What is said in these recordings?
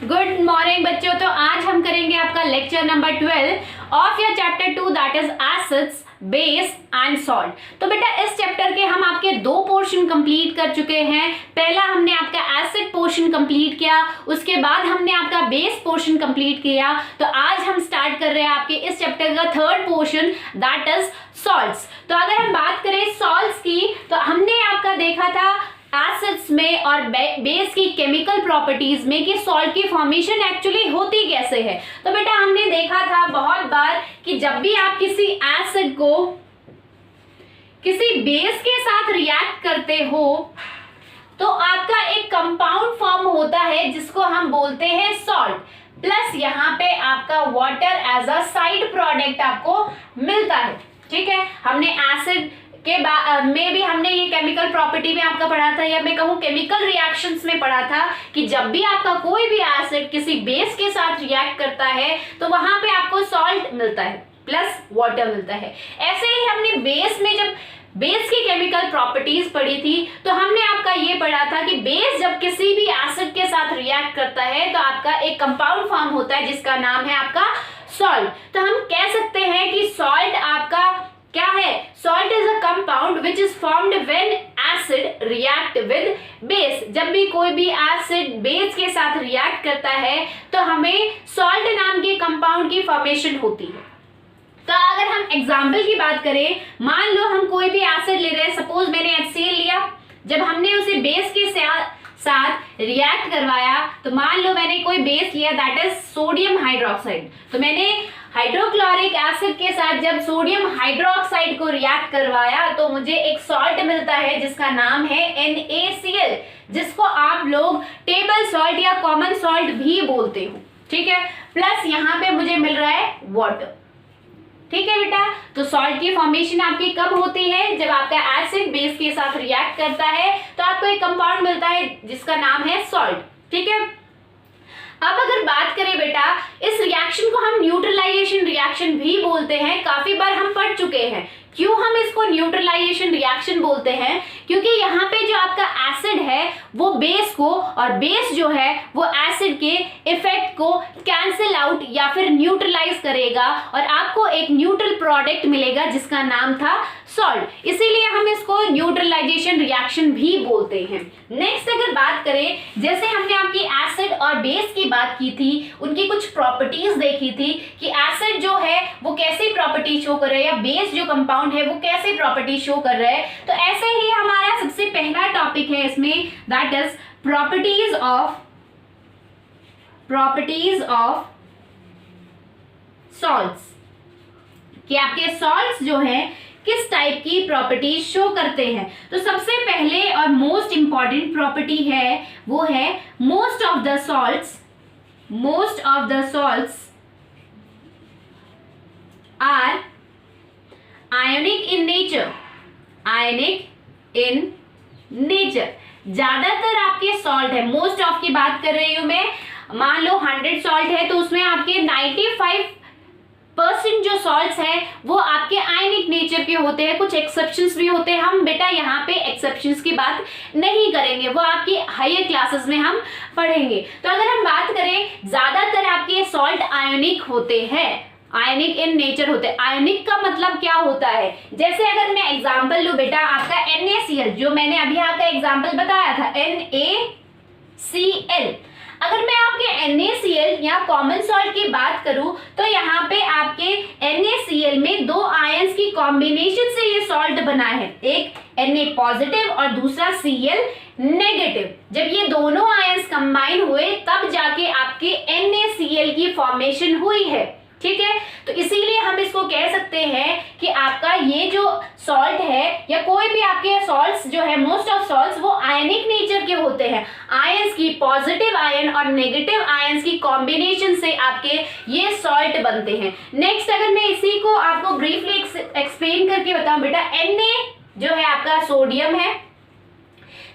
Good morning बच्चों। तो आज हम करेंगे आपका lecture number 12 of your chapter 2 that is acids, base and salt. तो बेटा इस चैप्टर के हम आपके दो पोर्शन कंप्लीट कर चुके हैं। पहला हमने आपका एसिड पोर्शन कंप्लीट किया, उसके बाद हमने आपका बेस पोर्शन कंप्लीट किया। तो आज हम स्टार्ट कर रहे हैं आपके इस चैप्टर का third portion that is salts. तो अगर हम बात करें सॉल्ट्स की, तो हमने आपका देखा था एसिड्स में और बेस की केमिकल प्रॉपर्टीज में कि सॉल्ट की फॉर्मेशन एक्चुअली होती कैसे है। तो बेटा हमने देखा था बहुत बार कि जब भी आप किसी एसिड को किसी बेस के साथ रिएक्ट करते हो तो आपका एक कंपाउंड फॉर्म होता है जिसको हम बोलते हैं सॉल्ट, प्लस यहाँ पे आपका water as a side product आपको मिलता है। ठीक है, हमने एसिड के में भी हमने ये केमिकल प्रॉपर्टी में आपका पढ़ा था, या मैं कहूँ केमिकल रिएक्शंस में पढ़ा था कि जब भी आपका कोई भी एसिड किसी बेस के साथ रिएक्ट करता है तो वहां पे आपको सॉल्ट मिलता है प्लस वाटर मिलता है। ऐसे ही हमने बेस में जब बेस की केमिकल प्रॉपर्टीज पढ़ी थी तो हमने आपका ये पढ़ा था कि बेस जब किसी भी एसिड के साथ रिएक्ट करता है तो आपका एक कंपाउंड फॉर्म होता है जिसका नाम है आपका सॉल्ट। तो हम कह सकते हैं कि सॉल्ट आपका क्या है? Salt is a compound which is formed when acid react with base. जब भी कोई भी एसिड बेस के साथ रिएक्ट करता है तो हमें सॉल्ट नाम के कंपाउंड की फॉर्मेशन होती है। तो अगर हम एग्जाम्पल की बात करें, मान लो हम कोई भी एसिड ले रहे हैं, सपोज मैंने HCl लिया, जब हमने उसे बेस के साथ रिएक्ट करवाया तो मान लो मैंने कोई बेस लिया दैट इज सोडियम हाइड्रोक्साइड। तो मैंने हाइड्रोक्लोरिक एसिड के साथ जब सोडियम हाइड्रोक्साइड को रिएक्ट करवाया तो मुझे एक सॉल्ट मिलता है जिसका नाम है NaCl, जिसको आप लोग टेबल सॉल्ट या कॉमन सॉल्ट भी बोलते हो। ठीक है, प्लस यहाँ पे मुझे मिल रहा है वाटर। ठीक है बेटा, तो सॉल्ट की फॉर्मेशन आपकी कब होती है? जब आपका एसिड बेस के साथ रिएक्ट करता है तो आपको एक कंपाउंड मिलता है जिसका नाम है सॉल्ट। ठीक है, अब अगर बात करें बेटा इस रिएक्शन को हम न्यूट्रलाइजेशन रिएक्शन भी बोलते हैं। काफी बार हम पढ़ चुके हैं क्यों हम इसको न्यूट्रलाइजेशन रिएक्शन बोलते हैं, क्योंकि यहाँ पे जो आपका एसिड है वो बेस को, और बेस जो है वो एसिड के इफेक्ट को कैंसिल आउट या फिर न्यूट्रलाइज करेगा और आपको एक न्यूट्रल प्रोडक्ट मिलेगा जिसका नाम था सॉल्ट। इसीलिए हम इसको न्यूट्रलाइजेशन रिएक्शन भी बोलते हैं। नेक्स्ट अगर बात करें, जैसे हमने आपकी एसिड और बेस की बात की थी, उनकी कुछ प्रॉपर्टीज देखी थी कि एसिड जो है वो कैसी प्रॉपर्टी शो कर रहा है या बेस जो कंपाउंड है वो कैसे प्रॉपर्टी शो कर रहा है। तो ऐसे ही हमारा सबसे पहला टॉपिक है इसमें that is properties of salts, कि आपके सॉल्ट्स जो है किस टाइप की प्रॉपर्टीज शो करते हैं। तो सबसे पहले और मोस्ट इंपॉर्टेंट प्रॉपर्टी है वो है most of the salts are ionic in nature. ज्यादातर आपके सॉल्ट है, मोस्ट ऑफ की बात कर रही हूं मैं, मान लो 100 सॉल्ट है तो उसमें आपके 95% जो सॉल्ट्स है वो आपके आयनिक नेचर के होते हैं। कुछ एक्सेप्शंस भी होते हैं, हम बेटा यहाँ पे एक्सेप्शंस की बात नहीं करेंगे, वो आपकी हायर क्लासेस में हम पढ़ेंगे। तो अगर हम बात करें, ज्यादातर आपके सॉल्ट आयोनिक होते हैं, आयनिक इन नेचर होते हैं। आयनिक का मतलब क्या होता है? जैसे अगर मैं एग्जांपल लूं बेटा आपका NaCl, जो मैंने अभी आपका एग्जांपल बताया था NaCl। अगर मैं आपके NaCl या कॉमन सॉल्ट की बात करूं तो यहाँ पे आपके NaCl में दो आयंस की कॉम्बिनेशन से ये सॉल्ट बना है, एक Na पॉजिटिव और दूसरा Cl नेगेटिव। जब ये दोनों आयंस कंबाइन हुए तब जाके आपके NaCl की फॉर्मेशन हुई है। ठीक है, तो इसीलिए हम इसको कह सकते हैं कि आपका ये जो सॉल्ट है या कोई भी आपके सॉल्ट्स जो है, मोस्ट ऑफ सॉल्ट्स वो आयनिक नेचर के होते हैं। आयंस की, पॉजिटिव आयन और नेगेटिव आयंस की कॉम्बिनेशन से आपके ये सॉल्ट बनते हैं। नेक्स्ट अगर मैं इसी को आपको ब्रीफली एक्सप्लेन करके बताऊं बेटा, Na जो है आपका सोडियम है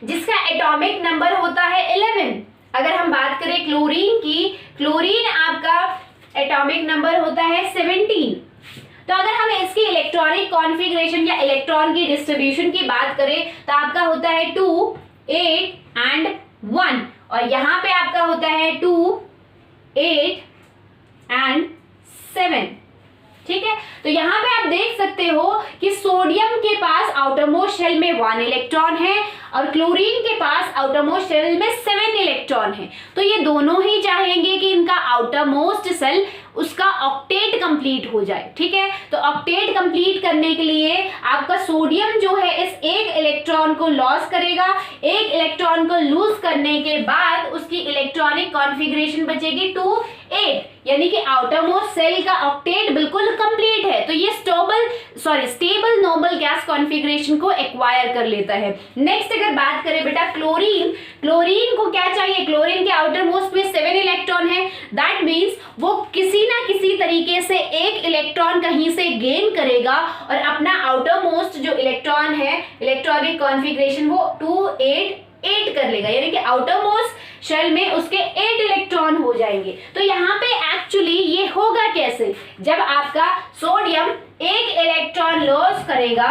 जिसका एटॉमिक नंबर होता है 11। अगर हम बात करें क्लोरीन की, क्लोरीन आपका एटॉमिक नंबर होता है 17। तो अगर हम इसकी इलेक्ट्रॉनिक कॉन्फ़िगरेशन या इलेक्ट्रॉन की डिस्ट्रीब्यूशन की बात करें तो आपका होता है 2, 8 एंड 1, और यहाँ पे आपका होता है 2, 8 एंड 7। ठीक है, तो यहाँ पे आप देख सकते हो कि सोडियम के पास आउटर मोस्ट शेल में 1 इलेक्ट्रॉन है और क्लोरीन के पास आउटर मोस्ट शेल में 7 इलेक्ट्रॉन है। तो ये दोनों ही चाहेंगे कि इनका आउटर मोस्ट शेल उसका ऑक्टेट कंप्लीट हो जाए। ठीक है, तो ऑक्टेट कंप्लीट करने के लिए आपका सोडियम जो है इस एक इलेक्ट्रॉन को लॉस करेगा। एक इलेक्ट्रॉन को लूज करने के बाद उसकी इलेक्ट्रॉनिक कॉन्फ़िगरेशन बचेगी 2 8, यानी कि आउटर मोस्ट सेल का ऑक्टेट बिल्कुल कंप्लीट है। तो ये स्टेबल नोबल गैस कॉन्फ़िगरेशन को एक्वायर कर लेता है। नेक्स्ट अगर बात करें बेटा क्लोरीन को क्या चाहिए, क्लोरीन के आउटर मोस्ट में 7 इलेक्ट्रॉन है। दैट मीन्स वो किसी ना किसी तरीके से एक इलेक्ट्रॉन कहीं से गेन करेगा और अपना आउटर मोस्ट जो इलेक्ट्रॉन है इलेक्ट्रॉनिक कॉन्फ़िगरेशन वो 2 8 8 कर लेगा, यानी कि आउटर मोस्ट शेल में उसके 8 इलेक्ट्रॉन हो जाएंगे। तो यहाँ पे एक्चुअली ये होगा कैसे, जब आपका सोडियम एक इलेक्ट्रॉन लॉस करेगा,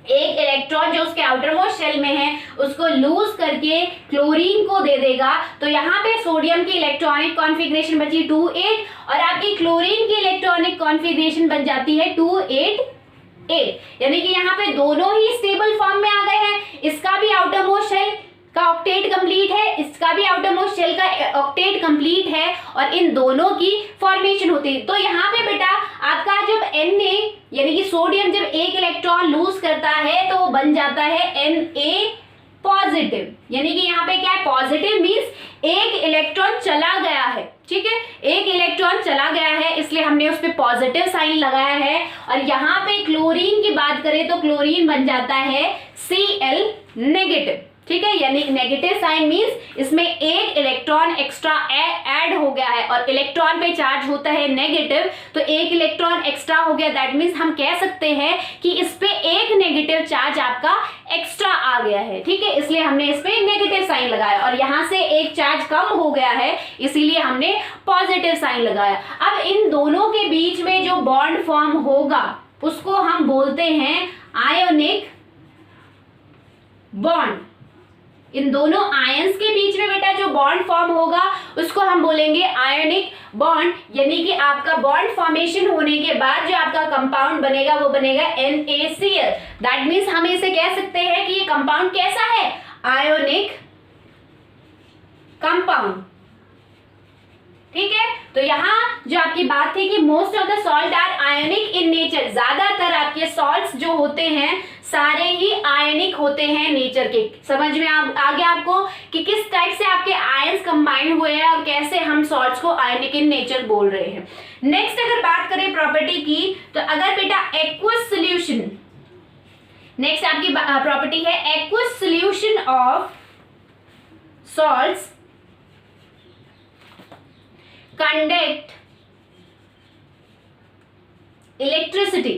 एक इलेक्ट्रॉन जो उसके आउटर मोस्ट शेल में है उसको लूज करके क्लोरीन को दे देगा। तो यहाँ पे सोडियम की इलेक्ट्रॉनिक कॉन्फ़िगरेशन बची 2 8 और आपकी क्लोरीन की इलेक्ट्रॉनिक कॉन्फ़िगरेशन बन जाती है 2 8 8, यानी कि यहाँ पे दोनों ही स्टेबल फॉर्म में आ गए हैं। इसका भी आउटर मोस्ट शेल का ऑक्टेट कंप्लीट है, इसका भी आउटर मोस्ट शेल का ऑक्टेट कंप्लीट है और इन दोनों की फॉर्मेशन होती है। तो यहाँ पे बेटा आपका जब Na यानी कि सोडियम जब एक इलेक्ट्रॉन लूज करता है तो वो बन जाता है Na पॉजिटिव, यानी कि यहाँ पे क्या है, पॉजिटिव मीन्स एक इलेक्ट्रॉन चला गया है। ठीक है, एक इलेक्ट्रॉन चला गया है इसलिए हमने उस पर पॉजिटिव साइन लगाया है। और यहाँ पे क्लोरीन की बात करें तो क्लोरीन बन जाता है Cl नेगेटिव। ठीक है, यानी नेगेटिव साइन मीन्स इसमें एक इलेक्ट्रॉन एक्स्ट्रा ऐड हो गया है और इलेक्ट्रॉन पे चार्ज होता है नेगेटिव, तो एक इलेक्ट्रॉन एक्स्ट्रा हो गया। दैट मीन्स हम कह सकते हैं कि इस पे एक नेगेटिव चार्ज आपका एक्स्ट्रा आ गया है। ठीक है, इसलिए हमने इस पे नेगेटिव साइन लगाया और यहाँ से एक चार्ज कम हो गया है इसीलिए हमने पॉजिटिव साइन लगाया। अब इन दोनों के बीच में जो बॉन्ड फॉर्म होगा उसको हम बोलते हैं आयोनिक बॉन्ड। इन दोनों आयंस के बीच में बेटा जो बॉन्ड फॉर्म होगा उसको हम बोलेंगे आयोनिक बॉन्ड, यानी कि आपका बॉन्ड फॉर्मेशन होने के बाद जो आपका कंपाउंड बनेगा वो बनेगा NaCl। दैट मीन्स हम इसे कह सकते हैं कि ये कंपाउंड कैसा है, आयोनिक कंपाउंड। ठीक है, तो यहाँ जो आपकी बात थी कि most of the salt are ionic in nature, ज्यादातर आपके सॉल्ट्स जो होते हैं सारे ही आयनिक होते हैं नेचर के। समझ में आ गया आपको कि किस टाइप से आपके आयंस कंबाइन हुए हैं और कैसे हम सॉल्ट्स को आयनिक इन नेचर बोल रहे हैं। नेक्स्ट अगर बात करें प्रॉपर्टी की तो अगर बेटा एक्वस सॉल्यूशन, नेक्स्ट आपकी प्रॉपर्टी है aqueous solution of salts conduct electricity.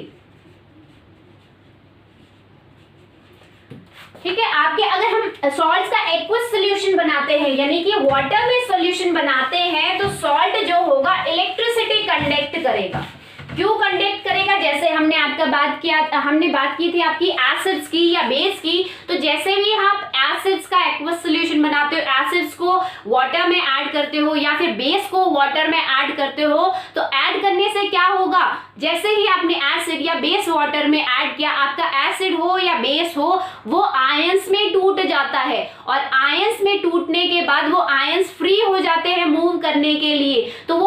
ठीक है, आपके अगर हम सॉल्ट्स का एक्वस सॉल्यूशन बनाते हैं यानी कि वाटर में सॉल्यूशन बनाते हैं तो सॉल्ट जो होगा इलेक्ट्रिसिटी कंडक्ट करेगा। क्यों कंडक्ट करेगा, जैसे हमने बात की थी आपकी एसिड्स की या बेस की, तो जैसे भी आप एसिड्स का एक्वस सॉल्यूशन बनाते हो, एसिड्स को वाटर में ऐड करते हो या फिर बेस को वाटर में ऐड करते हो, तो ऐड करने से क्या होगा, जैसे ही आपने एसिड या बेस वाटर में ऐड किया, आपका एसिड हो या बेस हो वो आयंस में टूट जाता है और आयंस में टूटने के बाद वो आयंस फ्री हो जाते हैं मूव करने के लिए। तो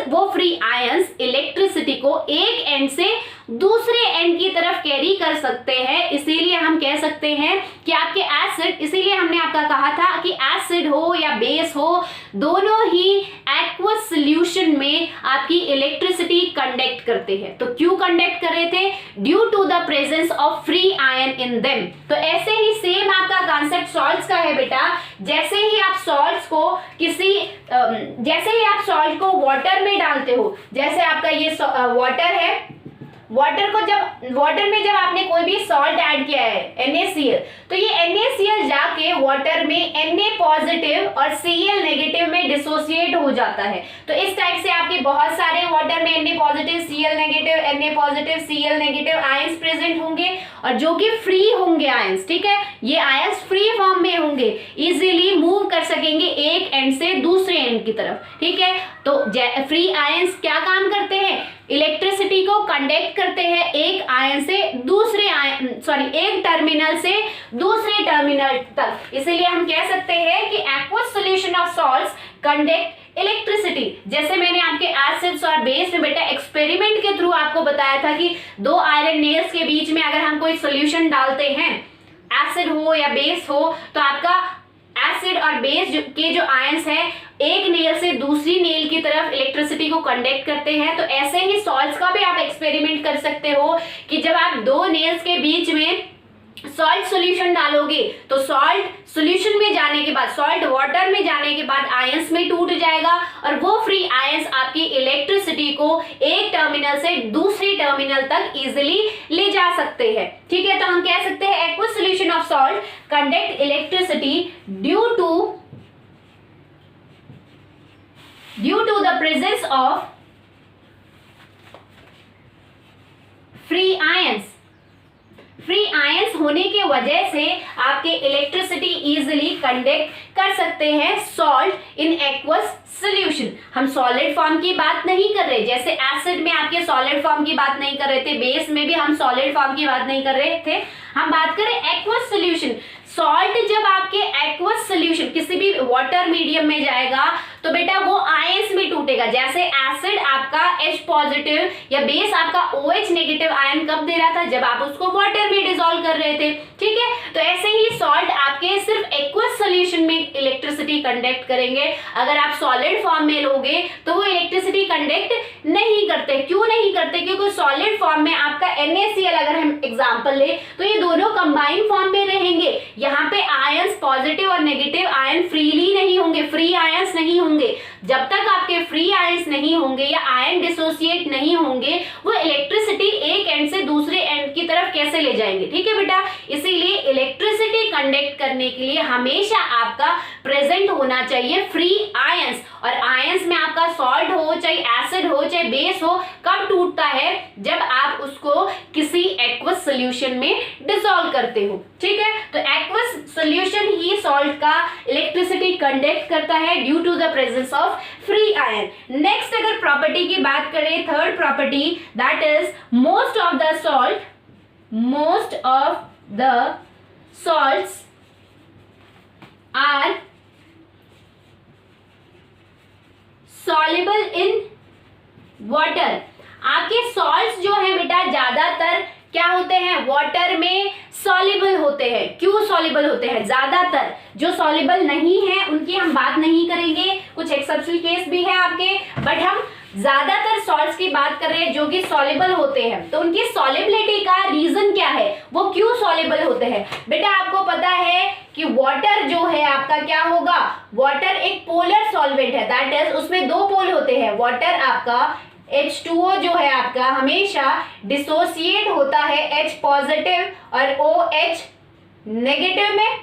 वो फ्री आयंस इलेक्ट्रिसिटी को एक एंड से दूसरे एंड की तरफ कैरी कर सकते हैं, इसीलिए हम कह सकते हैं कि आपके एसिड, इसीलिए हमने आपका कहा था कि एसिड हो या बेस हो दोनों ही एक्वस सॉल्यूशन में आपकी इलेक्ट्रिसिटी कंडक्ट करते हैं। तो क्यों कंडक्ट कर रहे थे, due to the presence of free ion in them. तो ऐसे ही सेम आपका कॉन्सेप्ट सॉल्ट्स का है बेटा, जैसे ही आप सॉल्ट को वाटर में डालते हो, जैसे आपका ये वाटर है, वाटर में जब आपने कोई भी सॉल्ट ऐड किया है NaCl, तो ये NaCl जाके वाटर में Na पॉजिटिव और Cl नेगेटिव में डिसोसिएट हो जाता है। तो इस टाइप से आपके बहुत सारे वाटर में Na positive Cl negative Na positive Cl negative ions present होंगे, और जो कि फ्री होंगे आयंस, ठीक है, ये आयंस फ्री फॉर्म में होंगे, इजीली मूव कर सकेंगे एक एंड से दूसरे एंड की तरफ, ठीक है। तो फ्री आयंस क्या काम करते हैं, इलेक्ट्रिसिटी को कंडक्ट करते हैं एक आयन से दूसरे एक टर्मिनल से दूसरे टर्मिनल तक। इसीलिए हम कह सकते हैं कि aqueous solution of salts conduct electricity. जैसे मैंने आपके एसिड्स और बेस में बेटा एक्सपेरिमेंट के थ्रू आपको बताया था कि दो आयरन नेल्स के बीच में अगर हम कोई सॉल्यूशन डालते हैं, एसिड हो या बेस हो, तो आपका एसिड और बेस के जो आयंस हैं एक नेल से दूसरी नेल की तरफ इलेक्ट्रिसिटी को कंडक्ट करते हैं। तो ऐसे ही सॉल्ट्स का भी आप एक्सपेरिमेंट कर सकते हो कि जब आप दो नेल्स के बीच में सॉल्ट सॉल्यूशन डालोगे तो सॉल्ट सॉल्यूशन में जाने के बाद, सॉल्ट वाटर में जाने के बाद आयंस में टूट जाएगा, और वो फ्री आयंस आपकी इलेक्ट्रिसिटी को एक टर्मिनल से दूसरे टर्मिनल तक इजीली ले जा सकते हैं, ठीक है। तो हम कह सकते हैं aqueous solution of salt conduct electricity due to the presence of free ions. Free ions होने के वजह से आपके इलेक्ट्रिसिटी इजीली कंडक्ट कर सकते हैं सॉल्ट इन एक्वस सॉल्यूशन। हम सॉलिड फॉर्म की बात नहीं कर रहे, जैसे एसिड में आपके सॉलिड फॉर्म की बात नहीं कर रहे थे, बेस में भी हम सॉलिड फॉर्म की बात नहीं कर रहे थे, हम बात करें एक्वस सॉल्यूशन। सॉल्ट जब आपके एक्वस सॉल्यूशन किसी भी वाटर मीडियम में जाएगा तो बेटा वो आयंस में टूटेगा। जैसे एसिड आपका H पॉजिटिव या बेस आपका OH नेगेटिव आयन कब दे रहा था, जब आप उसको वाटर में डिसॉल्व कर रहे थे, ठीक है। तो ऐसे ही सॉल्ट आपके सिर्फ एक्वस सॉल्यूशन में इलेक्ट्रिसिटी कंडक्ट करेंगे। अगर आप सॉलिड फॉर्म में लोगे तो वो इलेक्ट्रिसिटी कंडक्ट नहीं करते। क्यों नहीं करते? क्योंकि सॉलिड फॉर्म में आपका NaCl अगर हम एग्जांपल ले तो ये दोनों कंबाइंड फॉर्म में रहेंगे। यहाँ पे आयंस पॉजिटिव और नेगेटिव आयन फ्रीली नहीं होंगे, फ्री आयंस नहीं होंगे। जब तक आपके फ्री आयंस नहीं होंगे या आयन डिसोसिएट नहीं होंगे, वो इलेक्ट्रिसिटी एक एंड से दूसरे एंड की तरफ कैसे ले जाएंगे, ठीक है बेटा। इसीलिए इलेक्ट्रिसिटी कंडक्ट करने के लिए हमेशा आपका प्रेजेंट होना चाहिए फ्री आयंस। और आयंस में आपका सॉल्ट हो, चाहे एसिड हो, चाहे बेस हो, कब टूटता है? जब आप उसको किसी एक्वस सॉल्यूशन में डिसॉल्व करते हो, ठीक है। तो एक्वस सॉल्यूशन ही सॉल्ट का इलेक्ट्रिसिटी कंडक्ट करता है due to the presence of free ion. Next अगर प्रॉपर्टी की बात करें, third property, that is most of the salts are soluble in water। आपके सॉल्ट्स जो है बेटा ज्यादातर क्या होते हैं? वाटर में सॉल्युबल होते हैं। क्यों सॉल्युबल होते हैं? ज्यादातर जो सॉल्युबल नहीं है उनकी हम बात नहीं करेंगे, कुछ एक्सेप्शनल केस भी है आपके, बट हम ज्यादातर सॉल्ट्स की बात कर रहे हैं जो कि सॉल्युबल होते हैं। तो उनकी सॉल्युबिलिटी का रीजन क्या है, वो क्यों सॉल्युबल होते हैं? बेटा आपको पता है कि वाटर जो है आपका क्या होगा? वाटर एक पोलर सॉल्वेंट है, दैट इज उसमें दो पोल होते हैं। वाटर आपका H2O जो है आपका हमेशा डिसोसिएट होता है H पॉजिटिव और OH नेगेटिव में,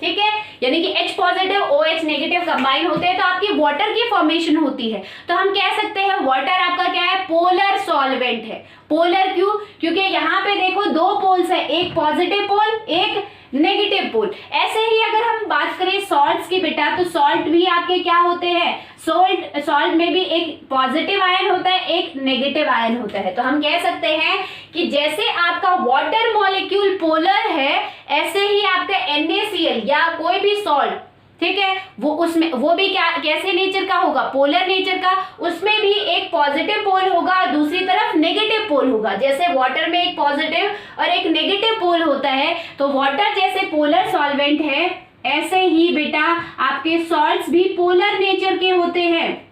ठीक है। यानी कि H positive OH negative combine होते हैं तो आपकी वाटर की फॉर्मेशन होती है। तो हम कह सकते हैं वाटर आपका क्या है? पोलर सॉल्वेंट है। पोलर क्यों? क्योंकि यहाँ पे देखो दो पोल्स है, एक पॉजिटिव पोल, एक नेगेटिव पोल। ऐसे ही अगर हम बात करें सॉल्ट्स की बेटा, तो सॉल्ट भी आपके क्या होते हैं? सॉल्ट में भी एक पॉजिटिव आयन होता है, एक नेगेटिव आयन होता है। तो हम कह सकते हैं कि जैसे आपका वाटर मॉलिक्यूल पोलर है, ऐसे ही आपका NaCl या कोई भी सॉल्ट, ठीक है, वो भी क्या कैसे नेचर का होगा? पोलर नेचर का। उसमें भी एक पॉजिटिव पोल होगा और दूसरी तरफ नेगेटिव पोल होगा। जैसे वाटर में एक पॉजिटिव और एक नेगेटिव पोल होता है, तो वाटर जैसे पोलर सॉल्वेंट है, ऐसे ही बेटा आपके सॉल्ट्स भी पोलर नेचर के होते हैं।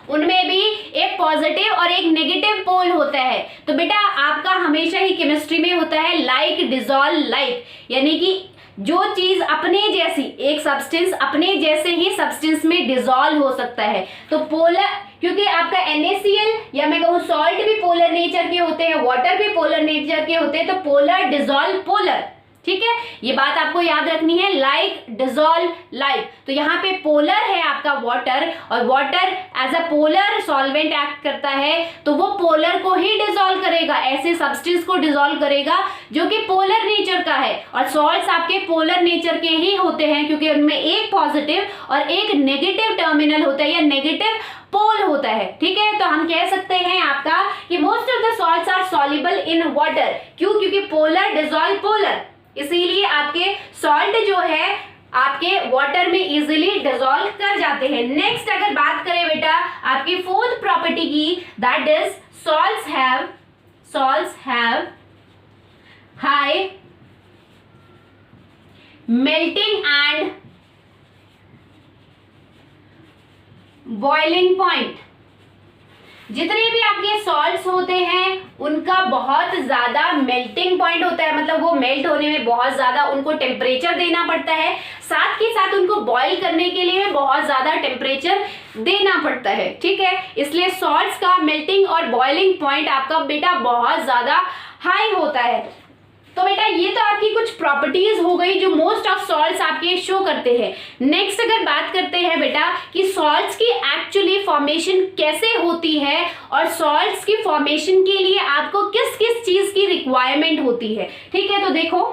उनमें भी एक पॉजिटिव और एक नेगेटिव पोल होता है। तो बेटा आपका हमेशा ही केमिस्ट्री में होता है लाइक डिसॉल्व लाइक, यानी कि जो चीज अपने जैसी, एक सब्सटेंस अपने जैसे ही सब्सटेंस में डिसॉल्व हो सकता है। तो पोलर क्योंकि आपका NaCl या मैं कहूँ सॉल्ट भी पोलर नेचर के होते हैं, वाटर भी पोलर नेचर के होते हैं, तो पोलर डिसॉल्व पोलर, ठीक है, ये बात आपको याद रखनी है, लाइक डिसॉल्व लाइक। तो यहाँ पे पोलर है आपका वाटर, और water as a polar solvent act करता है, तो वो पोलर को ही डिसॉल्व करेगा, ऐसे सब्सटेंस को डिसॉल्व करेगा जो कि पोलर नेचर का है। और सॉल्ट्स आपके पोलर नेचर के ही होते हैं, क्योंकि उनमें एक पॉजिटिव और एक नेगेटिव टर्मिनल होता है या नेगेटिव पोल होता है, ठीक है। तो हम कह सकते हैं आपका कि most of the salts are soluble in water. क्यों? क्योंकि पोलर डिसॉल्व पोलर, इसीलिए आपके सॉल्ट जो है आपके वाटर में इजीली डिसॉल्व कर जाते हैं। नेक्स्ट अगर बात करें बेटा आपकी फोर्थ प्रॉपर्टी की, that is salts have high melting and boiling point. जितने भी आपके सॉल्ट्स होते हैं उनका बहुत ज्यादा मेल्टिंग पॉइंट होता है, मतलब वो मेल्ट होने में बहुत ज्यादा उनको टेम्परेचर देना पड़ता है, साथ ही साथ उनको बॉईल करने के लिए बहुत ज्यादा टेम्परेचर देना पड़ता है, ठीक है। इसलिए सॉल्ट्स का मेल्टिंग और बॉइलिंग पॉइंट आपका बेटा बहुत ज्यादा हाई होता है। तो बेटा ये तो आपकी कुछ प्रॉपर्टीज हो गई जो मोस्ट ऑफ सॉल्ट्स आपके शो करते हैं। नेक्स्ट अगर बात करते हैं बेटा कि सॉल्ट्स की एक्चुअली फॉर्मेशन कैसे होती है और सॉल्ट्स की फॉर्मेशन के लिए आपको किस किस चीज की रिक्वायरमेंट होती है, ठीक है। तो देखो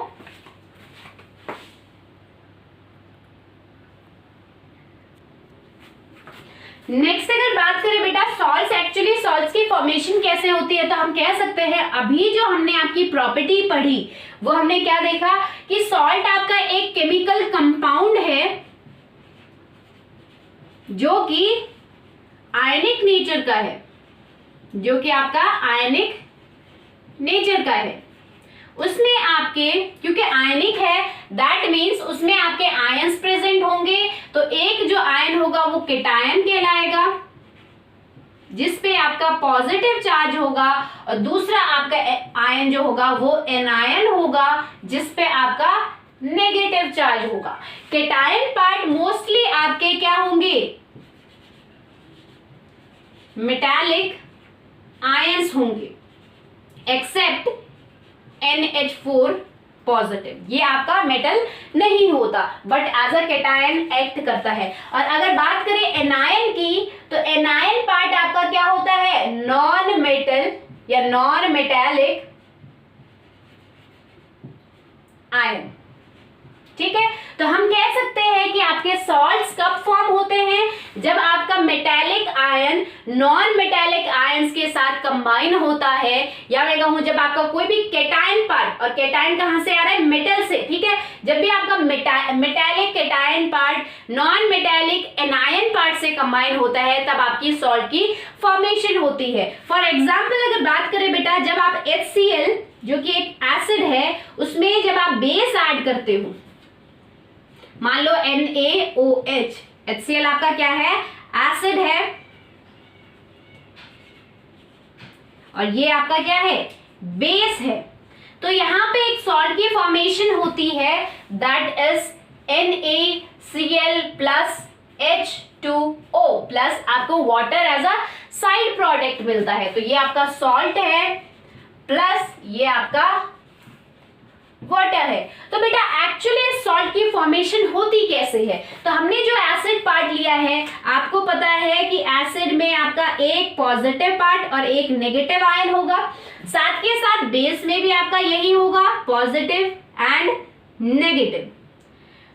नेक्स्ट अगर बात करें बेटा सॉल्ट्स की फॉर्मेशन कैसे होती है, तो हम कह सकते हैं अभी जो हमने आपकी प्रॉपर्टी पढ़ी वो हमने क्या देखा कि सॉल्ट आपका एक केमिकल कंपाउंड है जो कि आयनिक नेचर का है, जो कि आपका आयनिक नेचर का है। उसमें आपके क्योंकि आयनिक है दैट मीन्स उसमें आपके आयंस प्रेजेंट होंगे, तो एक जो आयन होगा वो केटायन कहलाएगा जिस पे आपका पॉजिटिव चार्ज होगा, और दूसरा आपका आयन जो होगा वो एनायन होगा जिस पे आपका नेगेटिव चार्ज होगा। केटायन पार्ट मोस्टली आपके क्या होंगे, मेटालिक आयंस होंगे, एक्सेप्ट NH4 पॉजिटिव, ये आपका मेटल नहीं होता but as a cation act करता है। और अगर बात करें एनायन की, तो एनायन पार्ट आपका क्या होता है, नॉन मेटल या नॉन मेटालिक आयन, ठीक है। तो हम कह सकते हैं कि आपके सॉल्ट्स कब फॉर्म होते हैं, जब आपका metallic ion non metallic ions के साथ कंबाइन होता है, या मैं कहूं जब आपका कोई भी केटायन पार्ट, और केटायन कहां से आ रहा है, मेटल से, ठीक है। जब भी आपका metallic cation part non metallic anion part से कंबाइन होता है तब आपकी सॉल्ट की फॉर्मेशन होती है। फॉर एग्जाम्पल अगर बात करें बेटा, जब आप HCl जो कि एक एसिड है उसमें जब आप बेस ऐड करते हो, मान लो NaOH, HCl आपका क्या है, एसिड है, और ये आपका क्या है, बेस है। तो यहां पे एक सॉल्ट की फॉर्मेशन होती है that is NaCl plus H2O plus आपको water as a side product मिलता है। तो ये आपका सॉल्ट है प्लस ये आपका वाटर है। तो बेटा एक्चुअली सॉल्ट की फॉर्मेशन होती कैसे है, तो हमने जो एसिड पार्ट लिया है, आपको पता है कि एसिड में आपका एक पॉजिटिव पार्ट और एक नेगेटिव आयन होगा, साथ के साथ बेस में भी आपका यही होगा, पॉजिटिव एंड नेगेटिव।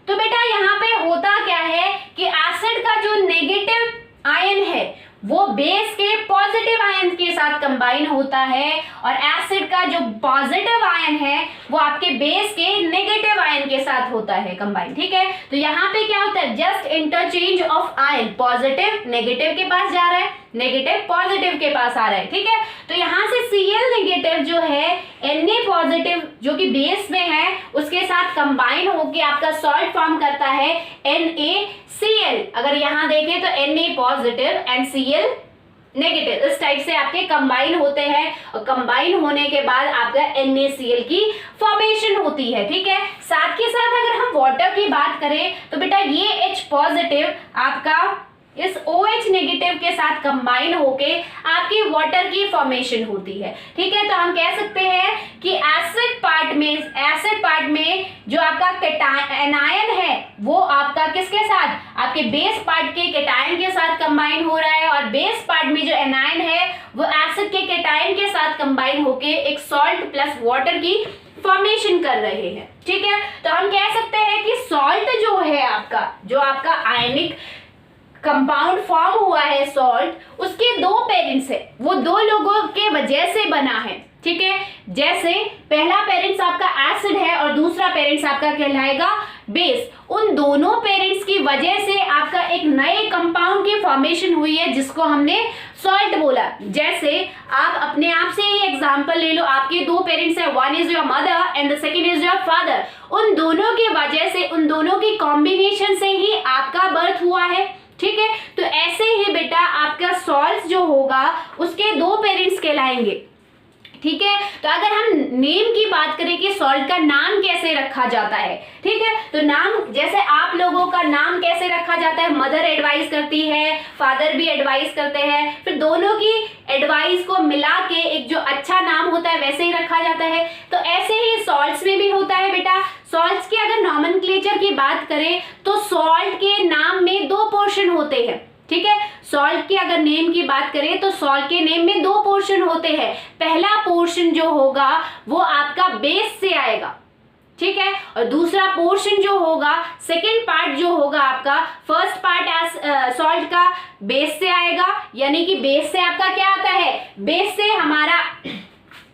तो बेटा यहाँ पे होता क्या है कि एसिड का जो नेगेटिव आयन है वो बेस के पॉजिटिव आयन के साथ कंबाइन होता है, और एसिड का जो पॉजिटिव आयन है वो आपके बेस के नेगेटिव आयन के साथ होता है कंबाइन, ठीक है। तो यहाँ पे क्या होता है, just interchange of ion, positive negative के पास जा रहा है, नेगेटिव पॉजिटिव के पास आ रहा है, ठीक है। तो यहाँ से Cl नेगेटिव जो है Na पॉजिटिव जो कि बेस में है उसके साथ कंबाइन होकर आपका सॉल्ट फॉर्म करता है NaCl। अगर यहाँ देखें तो Na positive and Cl negative, इस टाइप से आपके कंबाइन होते हैं, और कंबाइन होने के बाद आपका NaCl की फॉर्मेशन होती है, ठीक है। साथ के साथ अगर हम वाटर की बात करें तो बेटा ये H पॉजिटिव आपका इस OH नेगेटिव के साथ कंबाइन होके आपकी वाटर की फॉर्मेशन होती है। ठीक है, तो हम कह सकते हैं कि एसिड पार्ट में जो आपका एनायन है वो आपका किसके साथ, आपके बेस पार्ट के कैटायन के साथ कंबाइन हो रहा है, और बेस पार्ट में जो एनायन है वो एसिड के कैटायन के साथ कंबाइन होके एक सॉल्ट प्लस वाटर की फॉर्मेशन कर रहे हैं। ठीक है, तो हम कह सकते हैं कि सॉल्ट जो है आपका, जो आपका आयनिक कंपाउंड फॉर्म हुआ है सॉल्ट, उसके दो पेरेंट्स है, वो दो लोगों के वजह से बना है। ठीक है, जैसे पहला पेरेंट्स आपका एसिड है और दूसरा पेरेंट्स आपका कहलाएगा बेस। उन दोनों पेरेंट्स की वजह से आपका एक नए कंपाउंड की फॉर्मेशन हुई है जिसको हमने सॉल्ट बोला। जैसे आप अपने आप से ही एग्जांपल ले लो, आपके दो पेरेंट्स है, one is your mother and the second is your father. उन दोनों की वजह से, उन दोनों की कॉम्बिनेशन से ही आपका बर्थ हुआ है। ठीक है, तो ऐसे ही बेटा आपका सॉल्ट जो होगा उसके दो पेरेंट्स कहलाएंगे। ठीक है, तो अगर हम नेम की बात करें कि सॉल्ट का नाम कैसे रखा जाता है, ठीक है, तो नाम जैसे आप लोगों का नाम कैसे रखा जाता है, मदर एडवाइस करती है, फादर भी एडवाइस करते हैं, फिर दोनों की एडवाइस को मिला के एक जो अच्छा नाम होता है वैसे ही रखा जाता है। तो ऐसे ही सॉल्ट्स में भी होता है बेटा। सॉल्ट्स के अगर नॉमेनक्लेचर की बात करें तो सॉल्ट के नाम में दो पोर्शन होते हैं। ठीक है, सॉल्ट की अगर नेम की बात करें तो सॉल्ट के नेम में दो पोर्शन होते हैं। पहला पोर्शन जो होगा वो आपका बेस से आएगा। ठीक है, और दूसरा पोर्शन जो होगा, सेकंड पार्ट जो होगा आपका, फर्स्ट पार्ट सॉल्ट का बेस से आएगा, यानी कि बेस से आपका क्या आता है, बेस से हमारा,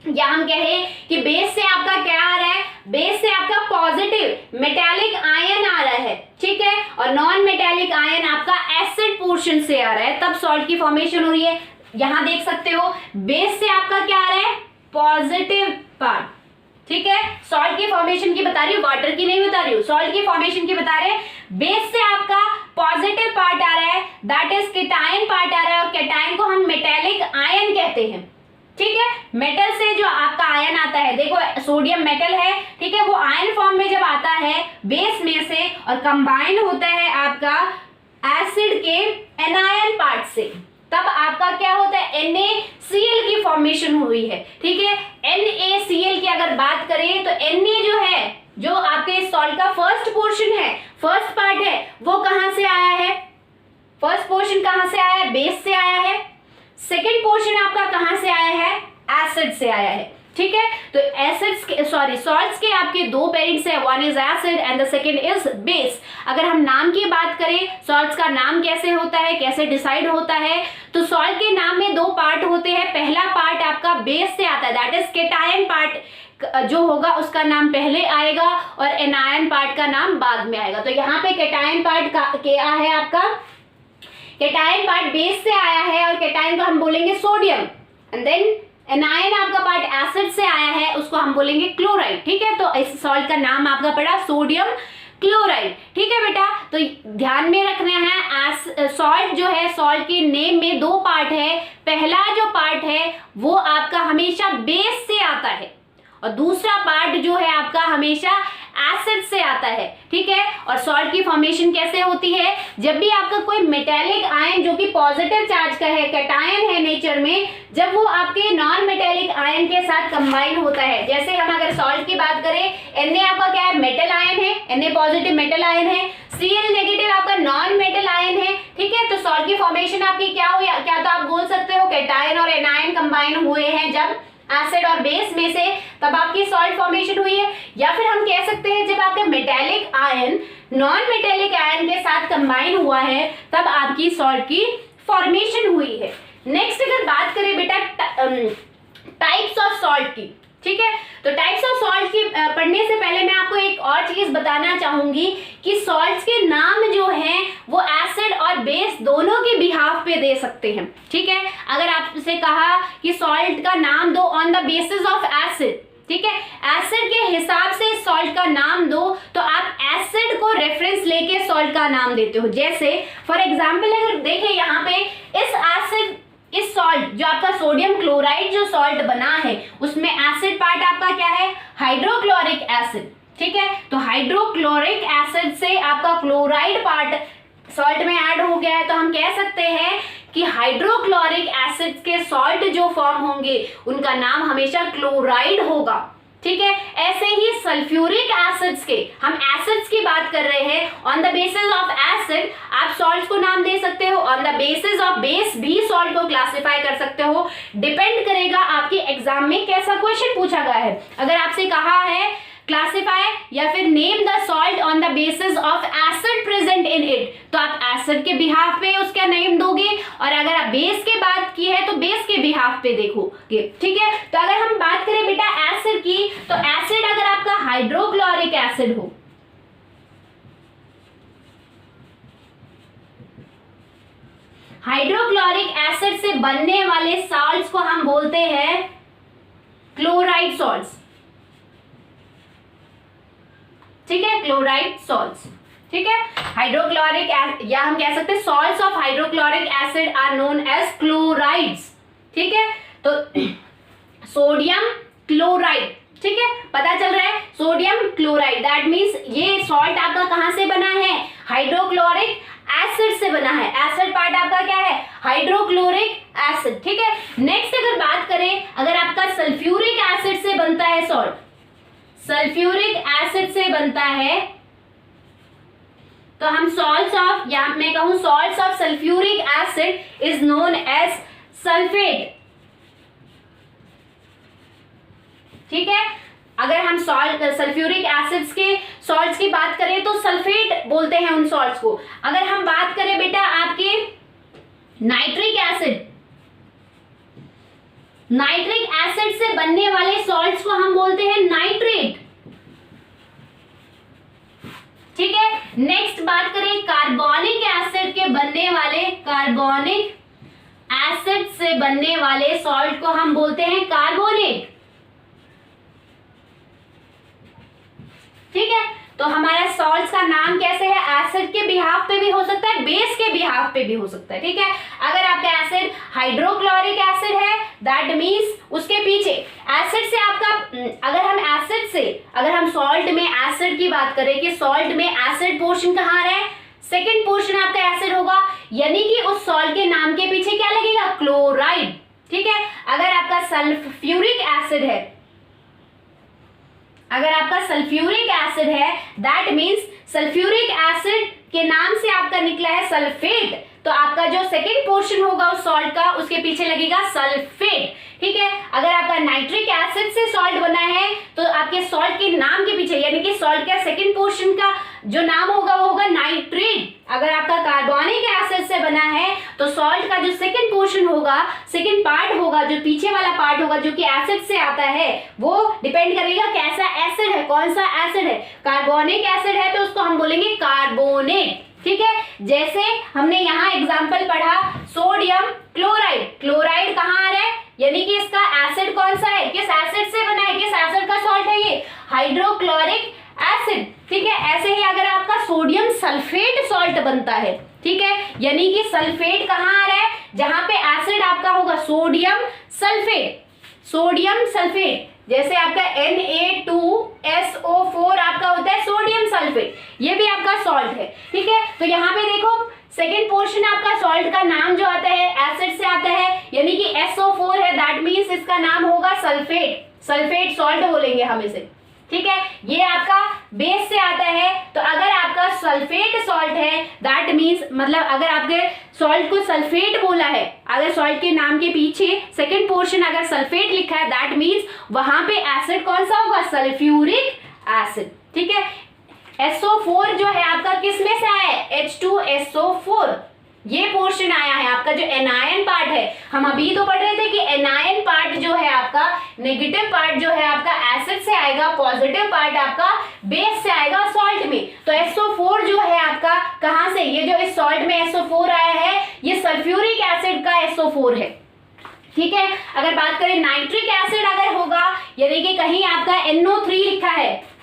या हम कहें कि बेस से आपका क्या आ रहा है, बेस से आपका पॉजिटिव मेटालिक आयन आ रहा है। ठीक है, और नॉन मेटालिक आयन आपका एसिड पोर्शन से आ रहा है, तब सॉल्ट की फॉर्मेशन हो रही है। यहां देख सकते हो बेस से आपका क्या आ रहा है, पॉजिटिव पार्ट। ठीक है, सॉल्ट की फॉर्मेशन की बता रही हूँ, वाटर की नहीं बता रही हूँ, सॉल्ट की फॉर्मेशन की बता रहे हैं। बेस से आपका पॉजिटिव पार्ट आ रहा है, दैट इज केटायन पार्ट आ रहा है, और केटायन को हम मेटालिक आयन कहते हैं। ठीक है, मेटल से जो आपका आयन आता है, देखो सोडियम मेटल है, ठीक है, वो आयन फॉर्म में जब आता है बेस में से और कंबाइन होता है आपका एसिड के एनायन पार्ट से, तब आपका क्या होता है, NaCl की फॉर्मेशन हुई है। ठीक है, NaCl की अगर बात करें तो Na जो है, जो आपके सॉल्ट का फर्स्ट पोर्शन है, फर्स्ट पार्ट है, वो कहां से आया है, फर्स्ट पोर्शन कहां से आया है, बेस से आया है। सेकेंड पोर्शन आपका कहां से आया है, एसिड से आया है। ठीक है, तो एसिड्स के सॉल्ट्स के आपके दो पेरेंट्स है, one is acid and the second is base. अगर हम नाम की बात करें, सॉल्ट्स का नाम कैसे होता है, कैसे डिसाइड होता है, तो सॉल्ट के नाम में दो पार्ट होते हैं। पहला पार्ट आपका बेस से आता है, दैट इज केटायन पार्ट जो होगा उसका नाम पहले आएगा और एनायन पार्ट का नाम बाद में आएगा। तो यहाँ पे केटायन पार्ट क्या है आपका, केटायन पार्ट बेस से आया है और केटायन को हम बोलेंगे सोडियम, एंड देन एनायन आपका पार्ट एसिड से आया है, उसको हम बोलेंगे क्लोराइड। ठीक है, तो इस सॉल्ट का नाम आपका पड़ा सोडियम क्लोराइड। ठीक है बेटा, तो ध्यान में रखना है, सॉल्ट जो है, सॉल्ट के नेम में दो पार्ट है। पहला जो पार्ट है वो आपका हमेशा बेस से आता है और दूसरा पार्ट जो है आपका हमेशा एसिड से आता है। ठीक है, और सॉल्ट की फॉर्मेशन कैसे होती है, जब भी आपका कोई मेटालिक आयन जो कि पॉजिटिव चार्ज का है, कैटायन है नेचर में, जब वो आपके नॉन मेटालिक आयन के साथ कंबाइन होता है। जैसे हम अगर सॉल्ट की बात करें, Na आपका क्या है, मेटल आयन है, Na पॉजिटिव मेटल आयन है, Cl नेगेटिव आपका नॉन मेटल आयन है। ठीक है, तो सॉल्ट की फॉर्मेशन आपकी क्या हुई, क्या तो आप बोल सकते हो कैटायन और एनायन कंबाइन हुए हैं जब एसिड और बेस में से, तब आपकी सॉल्ट फॉर्मेशन हुई है। या फिर हम कह सकते हैं जब आपका metallic ion non metallic ion के साथ कंबाइन हुआ है तब आपकी सॉल्ट की फॉर्मेशन हुई है। नेक्स्ट अगर बात करें बेटा टाइप्स ऑफ सॉल्ट की, ठीक है, तो टाइप्स ऑफ सॉल्ट की पढ़ने से पहले मैं आपको एक और चीज बताना चाहूंगी कि सॉल्ट्स के नाम जो हैं वो एसिड और बेस दोनों के बिहाफ पे दे सकते हैं। ठीक है, अगर आपसे कहा कि सॉल्ट का नाम दो on the basis of acid, ठीक है, एसिड के हिसाब से सॉल्ट का नाम दो, तो आप एसिड को रेफरेंस लेके सॉल्ट का नाम देते हो। जैसे फॉर एग्जांपल अगर देखें यहाँ पे इस सॉल्ट जो आपका सोडियम क्लोराइड जो सॉल्ट बना है उसमें एसिड पार्ट आपका क्या है, हाइड्रोक्लोरिक एसिड। ठीक है, तो हाइड्रोक्लोरिक एसिड से आपका क्लोराइड पार्ट सॉल्ट में ऐड हो गया है तो हम कह सकते हैं कि हाइड्रोक्लोरिक एसिड के सॉल्ट जो फॉर्म होंगे उनका नाम हमेशा क्लोराइड होगा। ठीक है, ऐसे ही सल्फ्यूरिक एसिड्स के, हम एसिड्स की बात कर रहे हैं, on the basis of acid आप सॉल्ट्स को नाम दे सकते हो, on the basis of base भी सॉल्ट को क्लासिफाई कर सकते हो। डिपेंड करेगा आपके एग्जाम में कैसा क्वेश्चन पूछा गया है। अगर आपसे कहा है क्लासिफाई या फिर name the salt on the basis of acid present in it, तो आप एसिड के बिहाफ पे उसका नेम दोगे, और अगर आप बेस के बात की है तो बेस के बिहाफ पे देखोगे। ठीक है, तो अगर हम बात करें बेटा एसिड की, तो एसिड अगर आपका हाइड्रोक्लोरिक एसिड हो, हाइड्रोक्लोरिक एसिड से बनने वाले सॉल्ट्स को हम बोलते हैं क्लोराइड सॉल्ट्स। ठीक है, क्लोराइड सॉल्ट्स। ठीक है, हाइड्रोक्लोरिक या हम कह सकते हैं salts of hydrochloric acid are known as chlorides. ठीक है, तो सोडियम क्लोराइड, ठीक है, पता चल रहा है, सोडियम क्लोराइड, दैट मींस ये सॉल्ट आपका कहां से बना है, हाइड्रोक्लोरिक एसिड से बना है। एसिड पार्ट आपका क्या है, हाइड्रोक्लोरिक एसिड। ठीक है, नेक्स्ट अगर बात करें, अगर आपका सल्फ्यूरिक एसिड से बनता है सॉल्ट, सल्फ्यूरिक एसिड से बनता है, तो हम सॉल्ट्स ऑफ, या मैं कहूं salts of sulphuric acid is known as sulphate. ठीक है, अगर हम सल्फ्यूरिक एसिड्स के सॉल्ट्स की बात करें तो सल्फेट बोलते हैं उन सॉल्ट्स को। अगर हम बात करें बेटा आपके नाइट्रिक एसिड, नाइट्रिक एसिड से बनने वाले सॉल्ट्स को हम बोलते हैं नाइट्रेट। ठीक है, नेक्स्ट बात करें कार्बोनिक एसिड के बनने वाले, कार्बोनिक एसिड से बनने वाले सॉल्ट को हम बोलते हैं कार्बोनेट। ठीक है, तो हमारा सॉल्ट्स का नाम कैसे है, एसिड के बिहाफ पे भी हो सकता है, बेस के बिहाफ पे भी हो सकता है। ठीक है, अगर आपका एसिड हाइड्रोक्लोरिक एसिड है, दैट मींस उसके पीछे एसिड से आपका, अगर हम एसिड से, अगर हम सॉल्ट में एसिड की बात करें कि सॉल्ट में एसिड पोर्शन कहाँ है, सेकेंड पोर्शन आपका एसिड होगा, यानी कि उस सॉल्ट के नाम के पीछे क्या लगेगा, क्लोराइड। ठीक है, अगर आपका सल्फ्यूरिक एसिड है, अगर आपका सल्फ्यूरिक एसिड है, दैट मींस सल्फ्यूरिक एसिड के नाम से आपका निकला है सल्फेट, तो आपका जो सेकंड पोर्शन होगा उस सॉल्ट का, उसके पीछे लगेगा सल्फेट। ठीक है, अगर आपका नाइट्रिक एसिड से सॉल्ट बना है तो आपके सॉल्ट के नाम के पीछे, यानी कि सॉल्ट का सेकंड पोर्शन का जो नाम होगा वो होगा नाइट्रेट। अगर आपका कार्बोनिक एसिड से बना है तो सॉल्ट का जो सेकंड पोर्शन होगा, सेकंड पार्ट होगा, जो पीछे वाला पार्ट होगा जो कि एसिड से आता है, वो डिपेंड करेगा कैसा एसिड है, कौन सा एसिड है। कार्बोनिक एसिड है तो उसको हम बोलेंगे कार्बोनेट। ठीक है, जैसे हमने यहाँ एग्जाम्पल पढ़ा सोडियम क्लोराइड, क्लोराइड कहाँ आ रहा है, यानी कि इसका एसिड कौन सा है, किस एसिड से बना है, किस एसिड का सॉल्ट है ये, हाइड्रोक्लोरिक एसिड। ठीक है, ऐसे ही अगर आपका सोडियम सल्फेट सॉल्ट बनता है, ठीक है, यानी कि सल्फेट कहाँ आ रहा है, जहां पे एसिड आपका होगा सोडियम सल्फेट, सोडियम सल्फेट, जैसे आपका Na2SO4 आपका होता है सोडियम सल्फेट, ये भी आपका सॉल्ट है। ठीक है, तो यहाँ पे देखो सेकेंड पोर्शन आपका सॉल्ट का नाम जो आता है एसिड से आता है, यानी कि SO4 है, दैट मींस इसका नाम होगा सल्फेट, सल्फेट सॉल्ट बोलेंगे हम इसे। ठीक है, ये आपका बेस से आता है, तो अगर आपका सल्फेट सॉल्ट है, दैट मींस, मतलब अगर आपके सॉल्ट को सल्फेट बोला है, अगर सॉल्ट के नाम के पीछे सेकंड पोर्शन अगर सल्फेट लिखा है, दैट मींस वहां पे एसिड कौन सा होगा, सल्फ्यूरिक एसिड। ठीक है, SO4 जो है आपका किस में से आया है, H2SO4, ये पोर्शन आया है आपका जो एनायन पार्ट है। हम अभी तो पढ़ रहे थे कि एनायन पार्ट जो है आपका, नेगेटिव पार्ट जो है आपका एसिड से आएगा, पॉजिटिव पार्ट आपका बेस से आएगा सॉल्ट में। तो SO4 जो है आपका कहां से, ये जो इस सॉल्ट में SO4 आया है, ये सल्फ्यूरिक एसिड का SO4 है। ठीक है, अगर बात करें नाइट्रिक एसिड अगर होगा, यानी कि कहीं आपका NO3 लिखा है,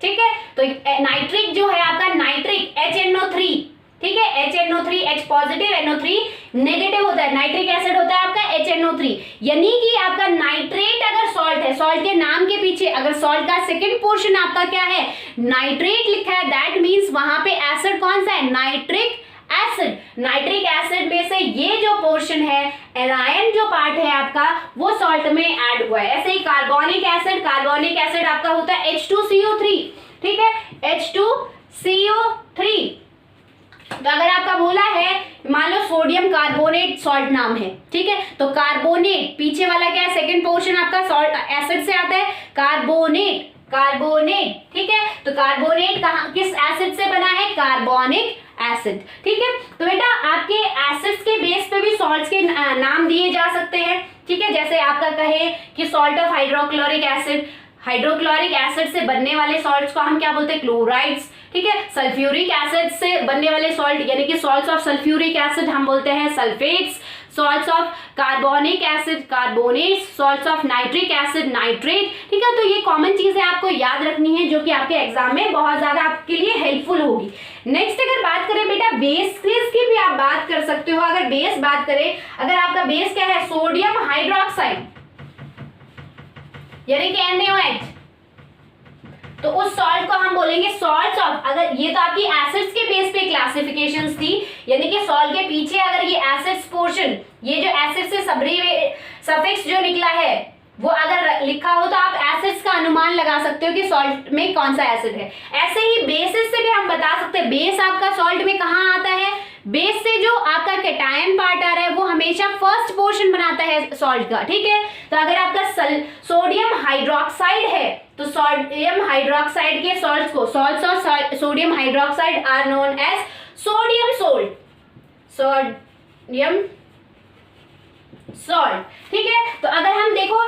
ठीक है, तो नाइट्रिक जो है आपका नाइट्रिक HNO3, ठीक है, HNO3, H positive NO3 negative होता है, नाइट्रिक एसिड होता है आपका HNO3, यानी कि आपका नाइट्रेट अगर सॉल्ट है, सॉल्ट के नाम के पीछे अगर सॉल्ट का सेकंड पोर्शन आपका क्या है, नाइट्रेट लिखा है, दैट मींस मीन्स वहां पे एसिड कौन सा है, नाइट्रिक एसिड। नाइट्रिक एसिड में से ये जो पोर्शन है, एनायन जो पार्ट है आपका, वो सॉल्ट में ऐड हुआ है। ऐसे ही कार्बोनिक एसिड आपका होता है H2CO3, ठीक है, H2CO3। तो अगर आपका बोला है, मान लो सोडियम कार्बोनेट सॉल्ट नाम है, ठीक है, तो कार्बोनेट पीछे वाला क्या है, सेकंड पोर्शन आपका सॉल्ट एसिड से आता है, कार्बोनेट, ठीक है। तो कार्बोनेट कहाँ, किस एसिड से बना है, कार्बोनिक एसिड, ठीक है। तो बेटा आपके एसिड्स के बेस पे भी सॉल्ट्स के नाम दिए जा सकते हैं, ठीक है। जैसे आपका कहे कि सॉल्ट ऑफ हाइड्रोक्लोरिक एसिड से बनने वाले सॉल्ट्स को हम क्या बोलते हैं, क्लोराइड्स, ठीक है। सल्फ्यूरिक एसिड से बनने वाले सॉल्ट यानी कि सॉल्ट्स ऑफ सल्फ्यूरिक एसिड हम बोलते हैं sulphates, salts of carbonic acid carbonates, salts of nitric acid nitrate, ठीक है। तो ये कॉमन चीजें आपको याद रखनी है जो कि आपके एग्जाम में बहुत ज्यादा आपके लिए हेल्पफुल होगी। नेक्स्ट अगर बात करें बेटा बेसेस की भी आप बात कर सकते हो। अगर बेस बात करें, अगर आपका बेस क्या है, सोडियम हाइड्रोक्साइड यानी कि NaOH, तो उस सॉल्ट को हम बोलेंगे सॉल्ट्स ऑफ, अगर ये तो आपकी एसिड्स के बेस पे क्लासिफिकेशंस थी, यानी कि सॉल्ट के पीछे अगर ये एसिड्स पोर्शन, ये जो एसिड से सफिक्स जो निकला है वो अगर लिखा हो तो आप एसिड्स का अनुमान लगा सकते हो कि सॉल्ट में कौन सा एसिड है। ऐसे ही बेसिस से भी हम बता सकते हैं, बेस आपका सॉल्ट में कहाँ आता है, बेस से जो आपका कैटायन पार्ट आ रहा है वो हमेशा फर्स्ट पोर्शन बनाता है सॉल्ट का, ठीक है। तो अगर आपका सोडियम हाइड्रोक्साइड है तो सोडियम हाइड्रोक्साइड के सॉल्ट्स को, salts of sodium hydroxide are known as sodium salt, ठीक है। तो अगर हम देखो,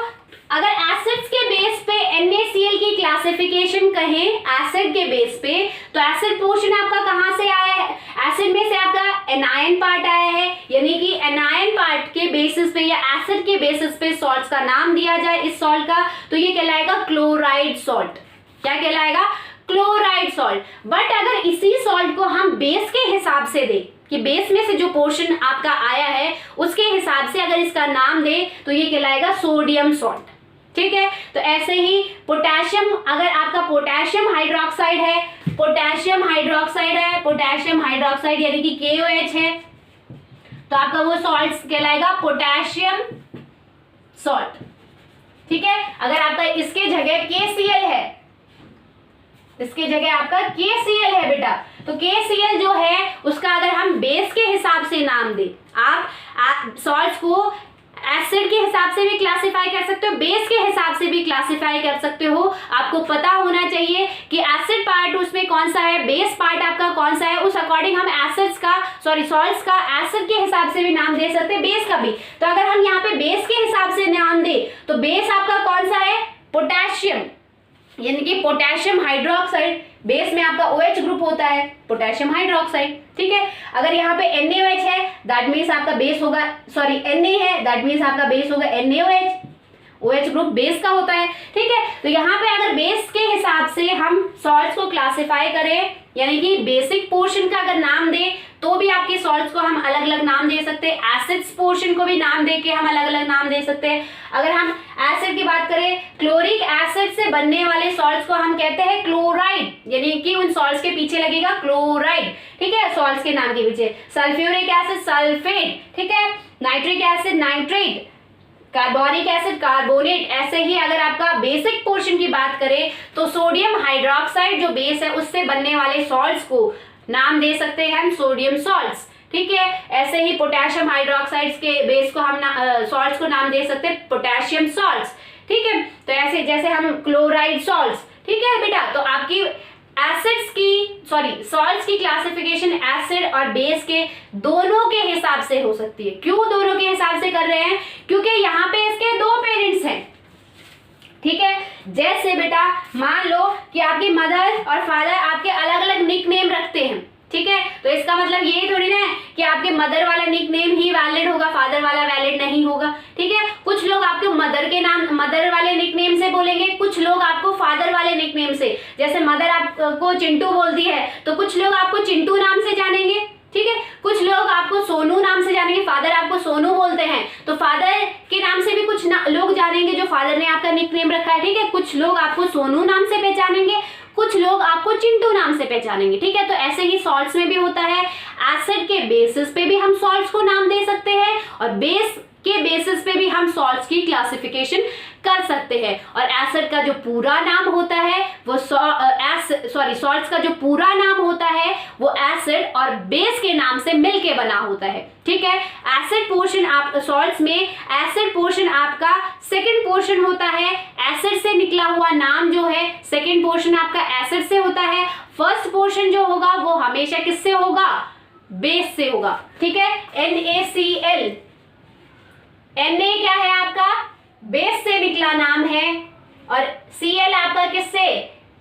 अगर एसिड्स के बेस पे NaCl की क्लासिफिकेशन कहें, एसिड के बेस पे, तो एसिड पोर्शन आपका कहां से आया है, एसिड में से आपका एनायन पार्ट आया है, यानी कि एनायन पार्ट के बेसिस पे या एसिड के बेसिस पे सॉल्ट्स का नाम दिया जाए इस सॉल्ट का, तो ये कहलाएगा क्लोराइड सॉल्ट। क्या कहलाएगा, क्लोराइड सॉल्ट। बट अगर इसी सॉल्ट को हम बेस के हिसाब से दें कि बेस में से जो पोर्शन आपका आया है उसके हिसाब से अगर इसका नाम दे तो ये कहलाएगा सोडियम सॉल्ट, ठीक है। तो ऐसे ही पोटेशियम, अगर आपका पोटेशियम हाइड्रोक्साइड यानी कि KOH है, तो आपका वो सॉल्ट कहलाएगा पोटेशियम सॉल्ट, ठीक है। अगर आपका इसके जगह KCl है, इसके जगह आपका KCl है बेटा, तो KCl जो है उसका अगर हम बेस के हिसाब से नाम दें, आप सॉल्ट्स को एसिड के हिसाब से भी क्लासिफाई कर सकते हो, बेस के हिसाब से भी क्लासिफाई कर सकते हो। आपको पता होना चाहिए कि एसिड पार्ट उसमें कौन सा है, बेस पार्ट आपका कौन सा है, उस अकॉर्डिंग हम सॉल्ट्स का एसिड के हिसाब से भी नाम दे सकते हैं, बेस का भी। तो अगर हम यहाँ पे बेस के हिसाब से नाम दे तो बेस आपका कौन सा है, पोटेशियम, यानी कि पोटेशियम हाइड्रोक्साइड, बेस में आपका OH ग्रुप होता है, पोटेशियम हाइड्रोक्साइड, ठीक है। अगर यहाँ पे NaOH है दैट मीन्स आपका बेस होगा, Na है दैट मीन्स आपका बेस होगा NaOH, OH ग्रुप बेस का होता है, ठीक है। तो यहाँ पे अगर बेस के हिसाब से हम सॉल्ट्स को क्लासिफाई करें, यानी कि बेसिक पोर्शन का अगर नाम दें तो भी आपके सॉल्ट्स को हम अलग अलग नाम दे सकते हैं, एसिड्स पोर्शन को भी नाम दे के हम अलग अलग नाम दे सकते हैं। अगर हम एसिड की बात करें, क्लोरिक एसिड से बनने वाले सॉल्ट्स को हम कहते हैं क्लोराइड, यानी कि उन सॉल्ट्स के पीछे लगेगा क्लोराइड, ठीक है, सॉल्ट्स के नाम के पीछे। सल्फ्यूरिक एसिड सल्फेट, ठीक है, nitric acid nitrate, carbonic acid carbonate. ऐसे ही अगर आपका बेसिक पोर्शन की बात करें तो सोडियम हाइड्रोक्साइड जो बेस है उससे बनने वाले सॉल्ट्स को नाम दे सकते हैं हम सोडियम सॉल्ट्स, ठीक है। ऐसे ही पोटेशियम हाइड्रोक्साइड्स के बेस को हम सॉल्ट्स को नाम दे सकते हैं पोटेशियम सॉल्ट्स, ठीक है। तो ऐसे जैसे हम क्लोराइड सॉल्ट्स, ठीक है बेटा। तो आपकी सॉल्ट्स की क्लासिफिकेशन एसिड और बेस के दोनों के हिसाब से हो सकती है। क्यों दोनों के हिसाब से कर रहे हैं, क्योंकि यहाँ पे इसके दो पेरेंट्स हैं, ठीक है। जैसे बेटा मान लो कि आपकी मदर और फादर आपके अलग अलग निक नेम रखते हैं, ठीक है। तो इसका मतलब ये थोड़ी ना है कि आपके मदर वाला निक नेम ही वैलिड होगा, फादर वाला वैलिड नहीं होगा, ठीक है। कुछ लोग आपके मदर वाले निक नेम से बोलेंगे, कुछ लोग आपको फादर वाले निक नेम से, जैसे मदर आपको चिंटू बोलती है तो कुछ लोग आपको चिंटू नाम से जानेंगे, ठीक है। कुछ लोग आपको सोनू नाम से जानेंगे, फादर आपको सोनू बोलते हैं तो फादर के नाम से भी कुछ लोग जानेंगे जो फादर ने आपका निक नेम रखा है, ठीक है। कुछ लोग आपको सोनू नाम से पहचानेंगे, कुछ लोग आपको चिंटू नाम से पहचानेंगे, ठीक है। तो ऐसे ही सॉल्ट्स में भी होता है, एसिड के बेसिस पे भी हम सॉल्ट्स को नाम दे सकते हैं और बेस के बेसिस पे भी हम सॉल्ट्स की क्लासिफिकेशन कर सकते हैं। और एसिड का जो पूरा नाम होता है वो सॉल्ट्स का जो पूरा नाम होता है वो एसिड और बेस के नाम से मिलके बना होता है, ठीक है। एसिड पोर्शन आप सॉल्ट्स में एसिड पोर्शन आपका सेकंड पोर्शन होता है, एसिड से निकला हुआ नाम जो है सेकंड पोर्शन आपका एसिड से होता है। फर्स्ट पोर्शन जो होगा वो हमेशा किससे होगा, बेस से होगा, ठीक है। NaCl, Na क्या है आपका, बेस से निकला नाम है और Cl आपका किससे,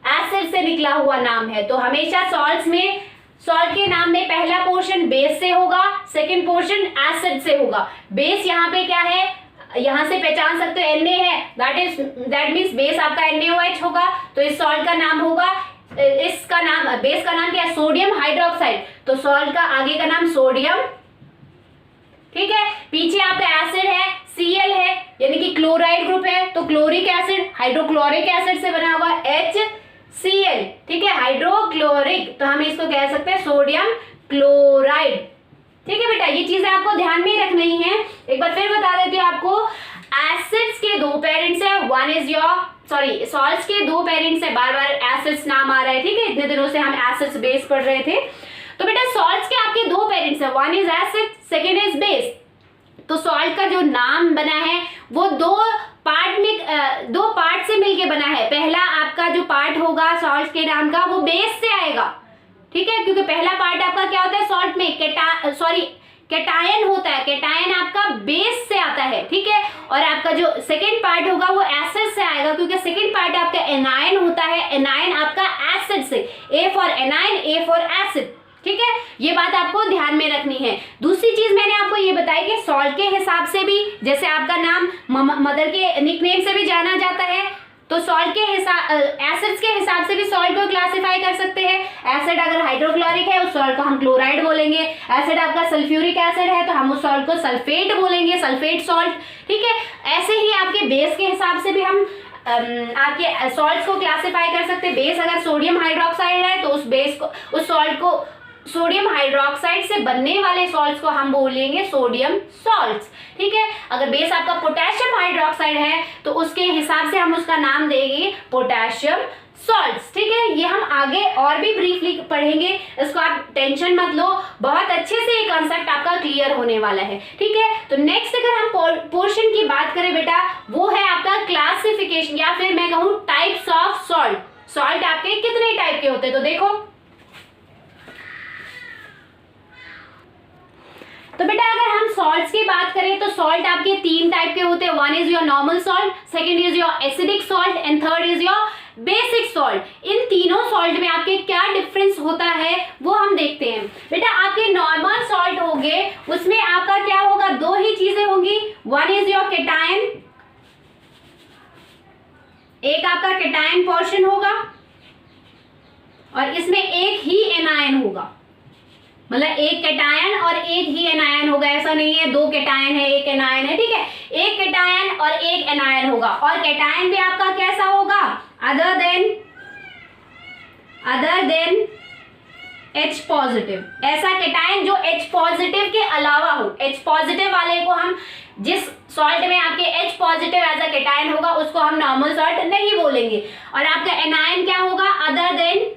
एसिड से निकला हुआ नाम है। तो हमेशा सॉल्ट्स में सॉल्ट के नाम में पहला पोर्शन बेस से होगा, सेकंड पोर्शन एसिड से होगा। बेस यहाँ पे क्या है, यहाँ से पहचान सकते हो Na है, दैट मीन्स बेस आपका NaOH होगा। तो इस सॉल्ट का नाम होगा, इसका नाम बेस का नाम क्या है, सोडियम हाइड्रोक्साइड। तो सॉल्ट का आगे का नाम सोडियम, ठीक है। पीछे आपका एसिड है Cl है, यानी कि क्लोराइड ग्रुप है, तो क्लोरिक एसिड हाइड्रोक्लोरिक एसिड से बना हुआ HCl, ठीक है, हाइड्रोक्लोरिक। तो हम इसको कह सकते हैं सोडियम क्लोराइड, ठीक है बेटा। ये चीजें आपको ध्यान में रखनी है। एक बार फिर बता देती हूँ आपको, एसिड्स के दो पेरेंट्स है, वन इज योर सॉल्ट्स के दो पेरेंट्स है, बार बार एसिड्स नाम आ रहा है, ठीक है। इतने दिनों से हम एसिड्स बेस पढ़ रहे थे। तो बेटा सॉल्ट्स के आपके दो पेरेंट्स है, one is acid, second is base. तो सॉल्ट का जो नाम बना है वो दो पार्ट से मिलके बना है। पहला आपका जो पार्ट होगा सॉल्ट के नाम का वो बेस से आएगा, ठीक है, क्योंकि पहला पार्ट आपका क्या होता है सॉल्ट में, कैटायन होता है, कैटायन आपका बेस से आता है, ठीक है। और आपका जो सेकंड पार्ट होगा वो एसिड से आएगा, क्योंकि सेकंड पार्ट आपका एनायन होता है, एनायन आपका एसिड से, A for anion, A for acid, ठीक है। ये बात आपको ध्यान में रखनी है। दूसरी चीज मैंने आपको ये बताई कि सॉल्ट के हिसाब से भी, जैसे आपका नाम मदर के निकनेम से भी जाना जाता है, तो सॉल्ट के हिसाब एसिड्स के हिसाब से भी सॉल्ट को क्लासिफाई कर सकते हैं। एसिड अगर हाइड्रोक्लोरिक है उस सॉल्ट को हम क्लोराइड बोलेंगे, एसिड आपका सल्फ्यूरिक एसिड है तो हम उस सॉल्ट को सल्फेट बोलेंगे, सल्फेट सॉल्ट, ठीक है। ऐसे ही आपके बेस के हिसाब से भी हम आपके सॉल्ट्स को क्लासिफाई कर सकते हैं। बेस अगर सोडियम हाइड्रोक्साइड है तो उस सॉल्ट को सोडियम हाइड्रोक्साइड से बनने वाले सॉल्ट्स को हम बोलेंगे सोडियम सॉल्ट्स, ठीक है। अगर बेस आपका पोटेशियम हाइड्रोक्साइड है तो उसके हिसाब से हम उसका नाम देंगे पोटेशियम सॉल्ट्स, ठीक है। ये हम आगे और भी ब्रीफली पढ़ेंगे, इसको आप टेंशन मत लो, बहुत अच्छे से ये कॉन्सेप्ट आपका क्लियर होने वाला है, ठीक है। तो नेक्स्ट अगर हम पोर्शन की बात करें बेटा, वो है आपका क्लासिफिकेशन या फिर मैं कहूँ टाइप्स ऑफ सॉल्ट। सॉल्ट आपके कितने टाइप के होते हैं, तो देखो तो बेटा अगर हम सॉल्ट्स की बात करें तो सॉल्ट आपके तीन टाइप के होते हैं, one is your normal salt, second is your acidic salt and third is your basic salt. इन तीनों सॉल्ट में आपके क्या डिफरेंस होता है वो हम देखते हैं। बेटा आपके नॉर्मल सॉल्ट होंगे उसमें आपका क्या होगा, दो ही चीजें होंगी, वन इज योर केटायन, एक आपका केटायन पोर्शन होगा और इसमें एक ही एनायन होगा, मतलब एक केटायन और एक ही एनायन होगा, ऐसा नहीं है दो केटायन है एक एनायन है, ठीक है। एक केटायन और एक एनायन होगा और केटायन भी आपका कैसा होगा, अदर देन H पॉजिटिव, ऐसा केटायन जो H पॉजिटिव के अलावा हो। H पॉजिटिव वाले को हम, जिस सॉल्ट में आपके H positive as a cation होगा उसको हम नॉर्मल सॉल्ट नहीं बोलेंगे। और आपका एनायन क्या होगा, other than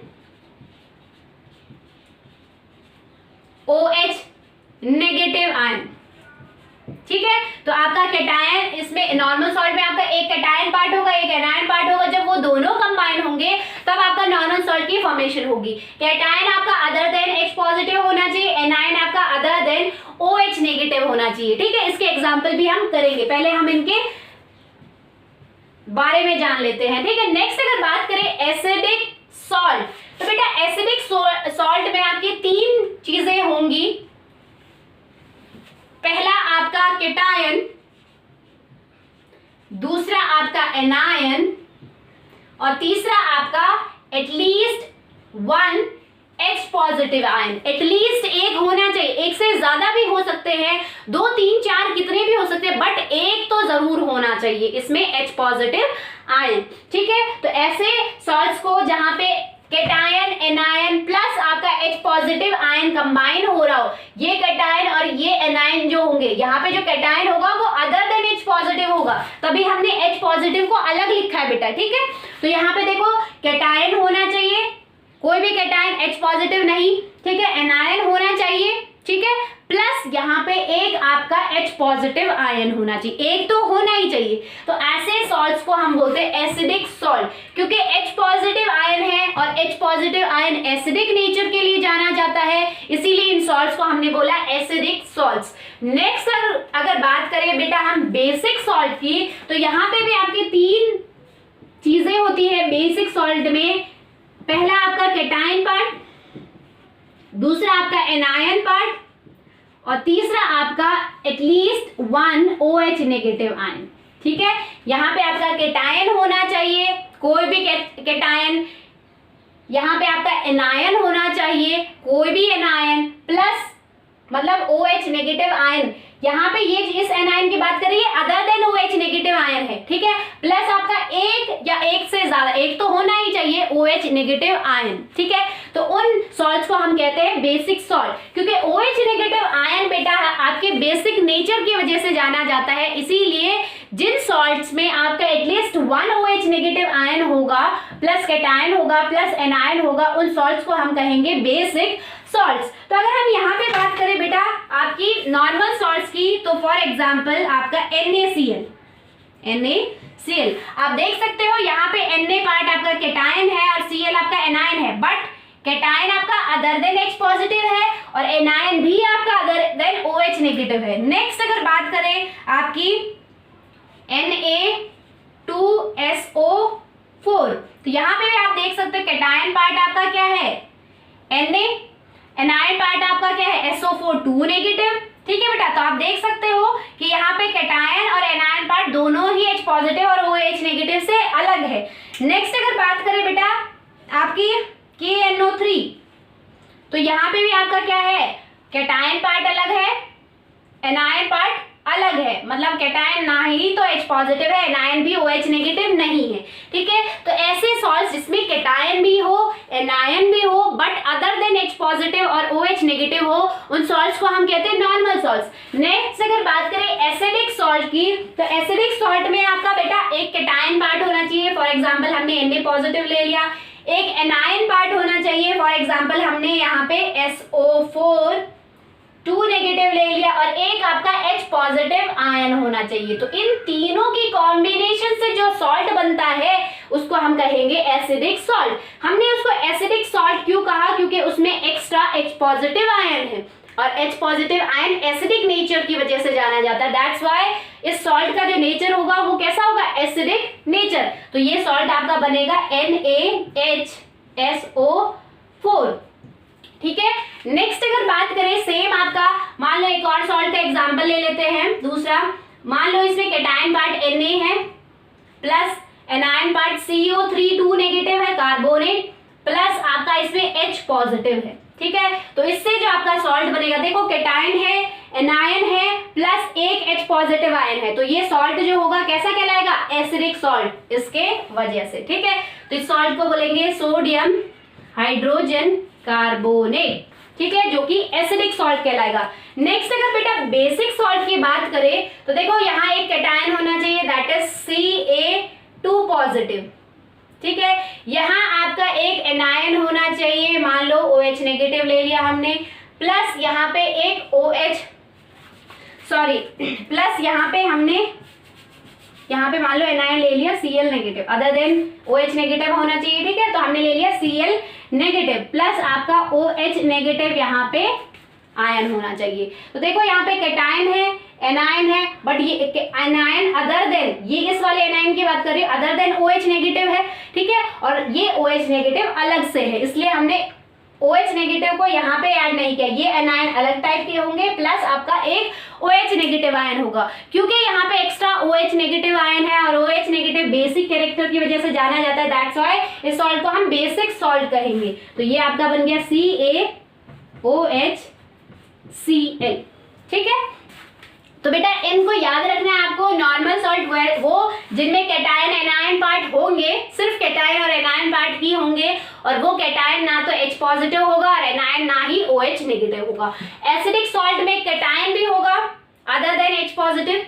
OH negative ion, ठीक है। तो आपका केटायन इसमें नॉर्मल सॉल्ट में आपका एक केटायन पार्ट होगा एक एनायन पार्ट होगा, जब वो दोनों कंबाइन होंगे तब आपका नॉर्मल सॉल्ट की फॉर्मेशन होगी। केटायन आपका अदर देन H पॉजिटिव होना चाहिए, एनायन आपका अदर देन OH नेगेटिव होना चाहिए, ठीक है। इसके एग्जांपल भी हम करेंगे, पहले हम इनके बारे में जान लेते हैं, ठीक है। नेक्स्ट अगर बात करें एसिडिक सॉल्ट, तो बेटा एसिडिक सॉल्ट में आपकी तीन चीजें होंगी, पहला आपका केटायन, दूसरा आपका एनायन और तीसरा आपका at least one H positive ion. At least एक होना चाहिए, एक से ज्यादा भी हो सकते हैं, दो तीन चार कितने भी हो सकते हैं, बट एक तो जरूर होना चाहिए इसमें H पॉजिटिव आयन। ठीक है, तो ऐसे सॉल्ट्स को जहां पे कैटायन एनायन प्लस आपका H पॉजिटिव आयन कंबाइन हो रहा हो, ये कैटायन और ये एनायन जो होंगे, यहाँ पे जो कैटायन होगा वो अदर देन H पॉजिटिव होगा, तभी हमने H पॉजिटिव को अलग लिखा है बेटा। ठीक है, तो यहाँ पे देखो कैटायन होना चाहिए, कोई भी कैटायन H पॉजिटिव नहीं, ठीक है, एनायन होना चाहिए, ठीक है, प्लस यहाँ पे एक आपका H पॉजिटिव आयन होना चाहिए, एक तो होना ही चाहिए। तो ऐसे सॉल्ट्स को हम बोलते हैं एसिडिक सॉल्ट, क्योंकि H पॉजिटिव आयन है और H positive ion acidic nature के लिए जाना जाता है, इसीलिए इन सॉल्ट्स को हमने बोला एसिडिक सॉल्ट्स। नेक्स्ट अगर बात करें बेटा हम बेसिक सॉल्ट की, तो यहाँ पे भी आपकी 3 चीजें होती है बेसिक सॉल्ट में। पहला आपका कैटायन पार्ट, दूसरा आपका एनायन पार्ट, और तीसरा आपका एटलीस्ट 1 OH नेगेटिव आयन। ठीक है, यहाँ पे आपका कैटायन होना चाहिए, कोई भी कैटायन, यहाँ पे आपका एनायन होना चाहिए, कोई भी एनायन, प्लस मतलब OH नेगेटिव आयन, यहाँ पे ये इस एनायन की बात करिए other than OH negative ion है। ठीक है, प्लस आपका एक या एक से ज्यादा, एक तो होना ही चाहिए OH नेगेटिव आयन। ठीक है, तो उन सॉल्ट्स को हम कहते हैं बेसिक सॉल्ट, क्योंकि OH नेगेटिव आयन बेटा आपके बेसिक नेचर की वजह से जाना जाता है, इसीलिए जिन सॉल्ट्स में आपका एटलीस्ट 1 OH नेगेटिव आयन होगा, प्लस कैटायन होगा, प्लस एनायन होगा, उन सॉल्ट्स को हम कहेंगे बेसिक सॉल्ट्स। तो अगर हम यहाँ पे बात करें बेटा आपकी नॉर्मल सॉल्ट्स की, तो फॉर एग्जांपल आपका NaCl, आप देख सकते हो यहाँ पे Na पार्ट आपका कैटायन है और Cl आपका एनायन है, बट कैटायन आपका अदर देन H पॉजिटिव है और एनायन भी आपका अदर देन OH नेगेटिव है। नेक्स्ट अगर बात करें आपकी Na2SO4, तो यहाँ पे भी आप देख सकते हो कैटायन पार्ट आपका क्या है Na, एनायन पार्ट आपका क्या है SO4 2 नेगेटिव। ठीक है बेटा, तो आप देख सकते हो कि यहाँ पे कैटायन और एनायन पार्ट दोनों ही H पॉजिटिव और OH नेगेटिव से अलग है। नेक्स्ट अगर बात करें बेटा आपकी KNO3, तो यहाँ पे भी आपका क्या है कैटायन पार्ट अलग है, एनायन पार्ट अलग है, मतलब कैटायन ना ही तो H पॉजिटिव है, एनायन भी OH नेगेटिव नहीं है। ठीक है, तो ऐसे सॉल्ट्स जिसमें कैटायन भी हो, एनायन भी हो, but other than H positive और OH नेगेटिव हो, उन सॉल्ट्स को हम कहते हैं नॉर्मल सॉल्ट्स। नेक्स्ट अगर बात करें एसिडिक सॉल्ट की, तो एसिडिक सॉल्ट में आपका बेटा एक कैटायन पार्ट होना चाहिए, फॉर एग्जाम्पल हमने Na पॉजिटिव ले लिया, एक एनायन पार्ट होना चाहिए, फॉर एग्जाम्पल हमने यहाँ पे SO4 2 नेगेटिव ले लिया, और एक आपका H पॉजिटिव आयन होना चाहिए। तो इन तीनों की कॉम्बिनेशन से जो सॉल्ट बनता है उसको हम कहेंगे एसिडिक सॉल्ट। हमने उसको एसिडिक सॉल्ट क्यों कहा, क्योंकि उसमें एक्स्ट्रा H पॉजिटिव आयन है और H positive ion acidic nature की वजह से जाना जाता है, दैट्स व्हाई इस सॉल्ट का जो नेचर होगा वो कैसा होगा एसिडिक नेचर। तो ये सॉल्ट आपका बनेगा NaHSO4। ठीक है, नेक्स्ट अगर बात करें सेम आपका, मान लो एक और सॉल्ट का एग्जांपल ले लेते हैं दूसरा, मान लो इसमें कैटायन पार्ट Na है, plus anion part CO3 2 negative है कार्बोनेट, प्लस आपका इसमें H पॉजिटिव है। ठीक है, तो इससे जो आपका सॉल्ट बनेगा, देखो कैटायन है, एनायन है, प्लस एक H पॉजिटिव आयन है, तो ये सॉल्ट जो होगा कैसा कहलाएगा एसिडिक सॉल्ट, इसके वजह से। ठीक है, तो इस सॉल्ट को बोलेंगे सोडियम हाइड्रोजन कार्बोनेट। ठीक है, जो कि एसिडिक सॉल्ट कहलाएगा। नेक्स्ट अगर बेटा बेसिक सॉल्ट की बात करें, तो देखो यहाँ एक कैटायन होना चाहिए, दैट इज Ca2 पॉजिटिव। ठीक है, यहाँ आपका एक एनायन होना चाहिए, मान लो OH नेगेटिव ले लिया हमने, प्लस यहाँ पे एक प्लस यहाँ पे हमने यहाँ पे मान लो एनायन ले लिया Cl negative, other than OH negative होना चाहिए। ठीक है, तो हमने ले लिया Cl नेगेटिव, प्लस आपका OH नेगेटिव यहाँ पे आयन होना चाहिए। तो देखो यहाँ पे कैटायन है, एनायन है, बट ये एनायन अदर देन, ये इस वाले एनायन की बात कर रही है, अदर देन OH नेगेटिव है। ठीक है, और ये OH नेगेटिव अलग से है, इसलिए हमने OH नेगेटिव को यहाँ पे ऐड नहीं किया, ये एनायन अलग टाइप के होंगे, प्लस आपका एक OH नेगेटिव आयन होगा, क्योंकि यहाँ पे एक्स्ट्रा OH नेगेटिव आयन है और OH नेगेटिव बेसिक कैरेक्टर की वजह से जाना जाता है, दैट्स व्हाई इस सॉल्ट को हम बेसिक सॉल्ट कहेंगे। तो ये आपका बन गया CaOHCl। ठीक है, तो बेटा इनको याद रखना है आपको। नॉर्मल सॉल्ट वो जिनमें कैटायन एनायन पार्ट होंगे, सिर्फ कैटायन और एनायन पार्ट ही होंगे, और वो कैटायन ना तो H पॉजिटिव होगा और एनायन ना ही OH नेगेटिव होगा। एसिडिक सॉल्ट में कैटायन भी होगा अदर देन H पॉजिटिव,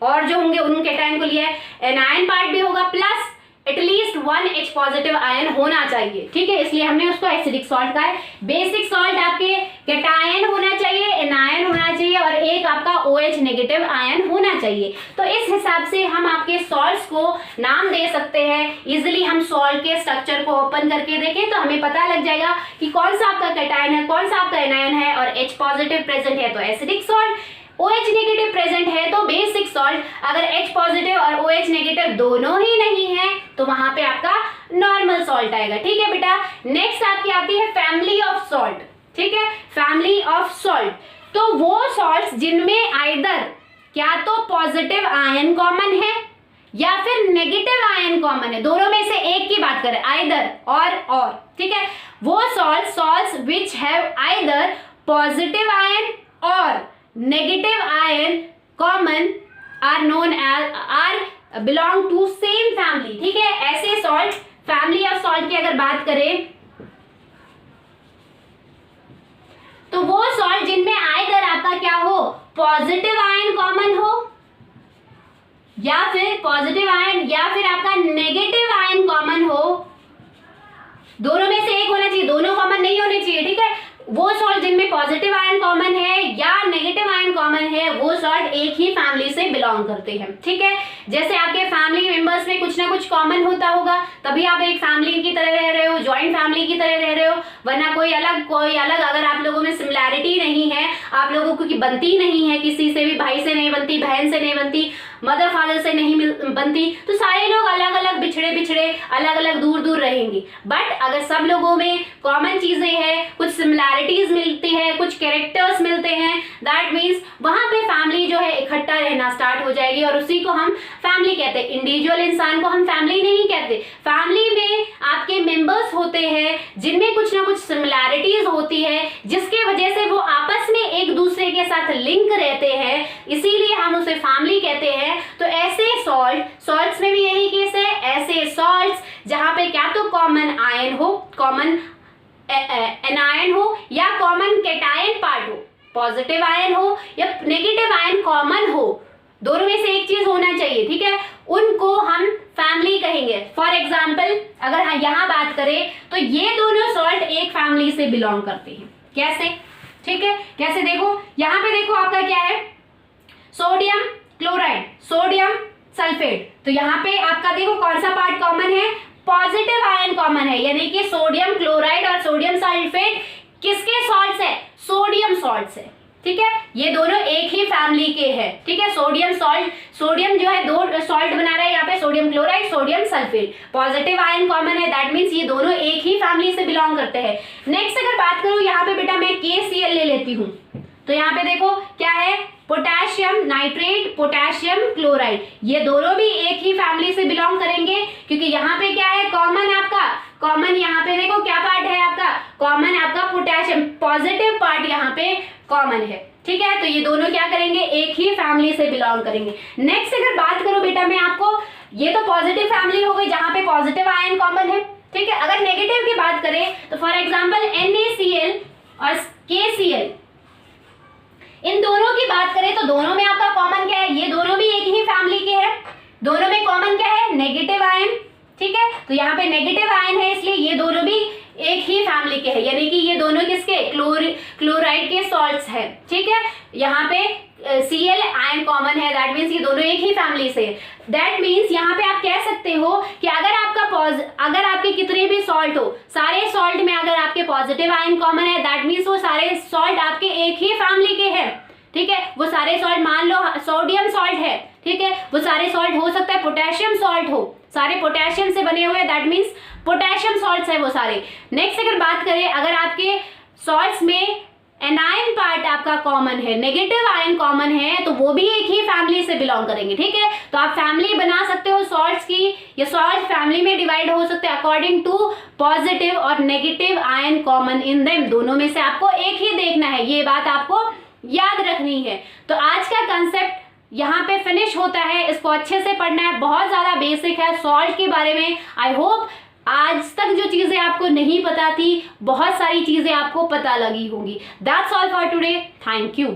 और जो होंगे उन कैटायन को लिया है, एनायन पार्ट भी होगा, plus at least 1 H positive ion होना चाहिए, ठीक है, इसलिए हमने उसको एसिडिक सॉल्ट कहा है। बेसिक सॉल्ट आपके कैटायन होना चाहिए, एनायन होना चाहिए, और एक आपका OH नेगेटिव आयन होना चाहिए। तो इस हिसाब से हम आपके सॉल्ट्स को नाम दे सकते हैं। इजिली हम सॉल्ट के स्ट्रक्चर को ओपन करके देखें तो हमें पता लग जाएगा कि कौन सा आपका कैटायन है, कौन सा आपका एनायन है, और H पॉजिटिव प्रेजेंट है तो acidic salt, OH negative present है तो बेसिक सॉल्ट। अगर H पॉजिटिव और OH नेगेटिव दोनों ही नहीं है तो वहां पे आपका नॉर्मल सॉल्ट आएगा, ठीक है बेटा। नेक्स्ट आपकी आती है फैमिली ऑफ सॉल्ट, ठीक है, फैमिली ऑफ सॉल्ट। तो वो सॉल्ट्स जिनमें आइदर क्या तो पॉजिटिव आयन कॉमन है या फिर नेगेटिव आयन कॉमन है, दोनों में से एक की बात करें, आइदर और, ठीक है, वो salts which have either positive ion और negative ion common are known as are belong to same family, ठीक है। ऐसे सॉल्ट, फैमिली ऑफ सॉल्ट की अगर बात करें तो वो सॉल्ट जिनमें आइदर आपका क्या हो, पॉजिटिव आयन कॉमन हो या फिर पॉजिटिव आयन या फिर आपका नेगेटिव आयन कॉमन हो, दोनों में से एक होना चाहिए, दोनों कॉमन नहीं होने चाहिए, ठीक है। वो सॉल्ट जिनमें पॉजिटिव आयन कॉमन है या नेगेटिव आयन कॉमन है वो सॉल्ट एक ही फैमिली से बिलोंग करते हैं, ठीक है। जैसे आपके फैमिली मेंबर्स में कुछ ना कुछ कॉमन होता होगा तभी आप एक फैमिली की तरह रह रहे हो, जॉइंट फैमिली की तरह रह रहे हो, वरना कोई अलग अगर आप लोगों में सिमिलैरिटी नहीं है, आप लोगों को की बनती नहीं है, किसी से भी, भाई से नहीं बनती, बहन से नहीं बनती, मदर फादर से नहीं बनती, तो सारे लोग अलग अलग बिछड़े अलग अलग दूर रहेंगे। बट अगर सब लोगों में कॉमन चीजें हैं, कुछ सिमिलैरिटीज मिलती है, कुछ कैरेक्टर्स मिलते हैं, दैट मीन्स वहां पे फैमिली जो है इकट्ठा रहना स्टार्ट हो जाएगी और उसी को हम फैमिली कहते हैं। इंडिविजुअल इंसान को हम फैमिली नहीं कहते। फैमिली में आपके मेंबर्स होते हैं जिनमें कुछ ना कुछ सिमिलैरिटीज होती है, जिसके वजह से वो आपस में एक दूसरे के साथ लिंक रहते हैं, इसीलिए हम उसे फैमिली कहते हैं। तो ऐसे सॉल्ट्स में भी यही केस है, ऐसे सॉल्ट्स जहां पे क्या तो कॉमन आयन हो, कॉमन एनायन हो या कॉमन कैटायन पार्ट हो, पॉजिटिव आयन हो या नेगेटिव आयन कॉमन हो, दोनों में से एक चीज होना चाहिए, ठीक है, उनको हम फैमिली कहेंगे। फॉर एग्जाम्पल अगर यहां बात करें तो ये दोनों सॉल्ट एक फैमिली से बिलोंग करते हैं। कैसे, ठीक है, कैसे देखो, यहां पे देखो आपका क्या है, सोडियम क्लोराइड, सोडियम सल्फेट। तो यहाँ पे आपका देखो कौन सा पार्ट कॉमन है, पॉजिटिव आयन कॉमन है, यानी कि सोडियम क्लोराइड और सोडियम सल्फेट किसके सॉल्ट्स है, सोडियम सॉल्ट्स है, ठीक है, ये दोनों एक ही फैमिली के हैं, ठीक है। सोडियम सॉल्ट, सोडियम जो है दो सॉल्ट बना रहा है यहाँ पे, sodium chloride, sodium sulphate, positive ion common है, दैट मीन्स ये दोनों एक ही फैमिली से बिलोंग करते हैं। नेक्स्ट अगर बात करूं यहाँ पे बेटा मैं KCl ले लेती हूँ, तो यहाँ पे देखो क्या है, पोटेशियम नाइट्रेट, पोटेशियम क्लोराइड, ये दोनों भी एक ही फैमिली से बिलोंग करेंगे, क्योंकि यहाँ पे क्या है कॉमन, आपका कॉमन यहाँ पे देखो क्या पार्ट है आपका, कॉमन आपका पोटेशियम, पॉजिटिव पार्ट यहाँ पे कॉमन है, ठीक है। तो ये दोनों क्या करेंगे, एक ही फैमिली से बिलोंग करेंगे। नेक्स्ट अगर बात करूं बेटा मैं आपको, ये तो पॉजिटिव फैमिली हो गई जहां पे पॉजिटिव आयन कॉमन है, ठीक है। अगर नेगेटिव की बात करें तो फॉर एग्जाम्पल NaCl और KCl, इन दोनों की बात करें तो दोनों में आपका कॉमन क्या है, ये दोनों भी एक ही फैमिली के हैं, दोनों में कॉमन क्या है, नेगेटिव आयन, ठीक है। तो यहाँ पे नेगेटिव आयन है इसलिए ये दोनों भी एक ही फैमिली के हैं, यानी कि ये दोनों किसके, क्लोराइड के सॉल्ट्स हैं, ठीक है। यहाँ पे Cl आयन कॉमन है, दैट मीन्स ये दोनों एक ही फैमिली से। दैट मीन्स यहाँ पे आप कह सकते हो कि अगर आपके कितने भी सॉल्ट हो, सारे सॉल्ट में अगर आपके पॉजिटिव आयन कॉमन है, दैट मीन्स वो सारे सॉल्ट आपके एक ही फैमिली के हैं, ठीक है। वो सारे सॉल्ट, मान लो सोडियम सॉल्ट है, ठीक है, वो सारे सॉल्ट हो सकता है पोटेशियम सॉल्ट हो, सारे पोटेशियम से बने हुए, दैट मीन्स पोटेशियम सॉल्ट्स है वो सारे। नेक्स्ट अगर बात करें, अगर आपके सॉल्ट्स में एनायन पार्ट आपका कॉमन है, नेगेटिव आयन कॉमन है, तो वो भी एक ही फैमिली से बिलोंग करेंगे, ठीक है। तो आप फैमिली बना सकते हो सॉल्ट्स की, ये सॉल्ट फैमिली में डिवाइड हो सकते हैं अकॉर्डिंग टू पॉजिटिव और negative ion common in them, दोनों में से आपको एक ही देखना है, ये बात आपको याद रखनी है। तो आज का कंसेप्ट यहाँ पे फिनिश होता है, इसको अच्छे से पढ़ना है, बहुत ज़्यादा बेसिक है सॉल्ट के बारे में। आई होप आज तक जो चीज़ें आपको नहीं पता थी, बहुत सारी चीज़ें आपको पता लगी होंगी। That's all for today, thank you.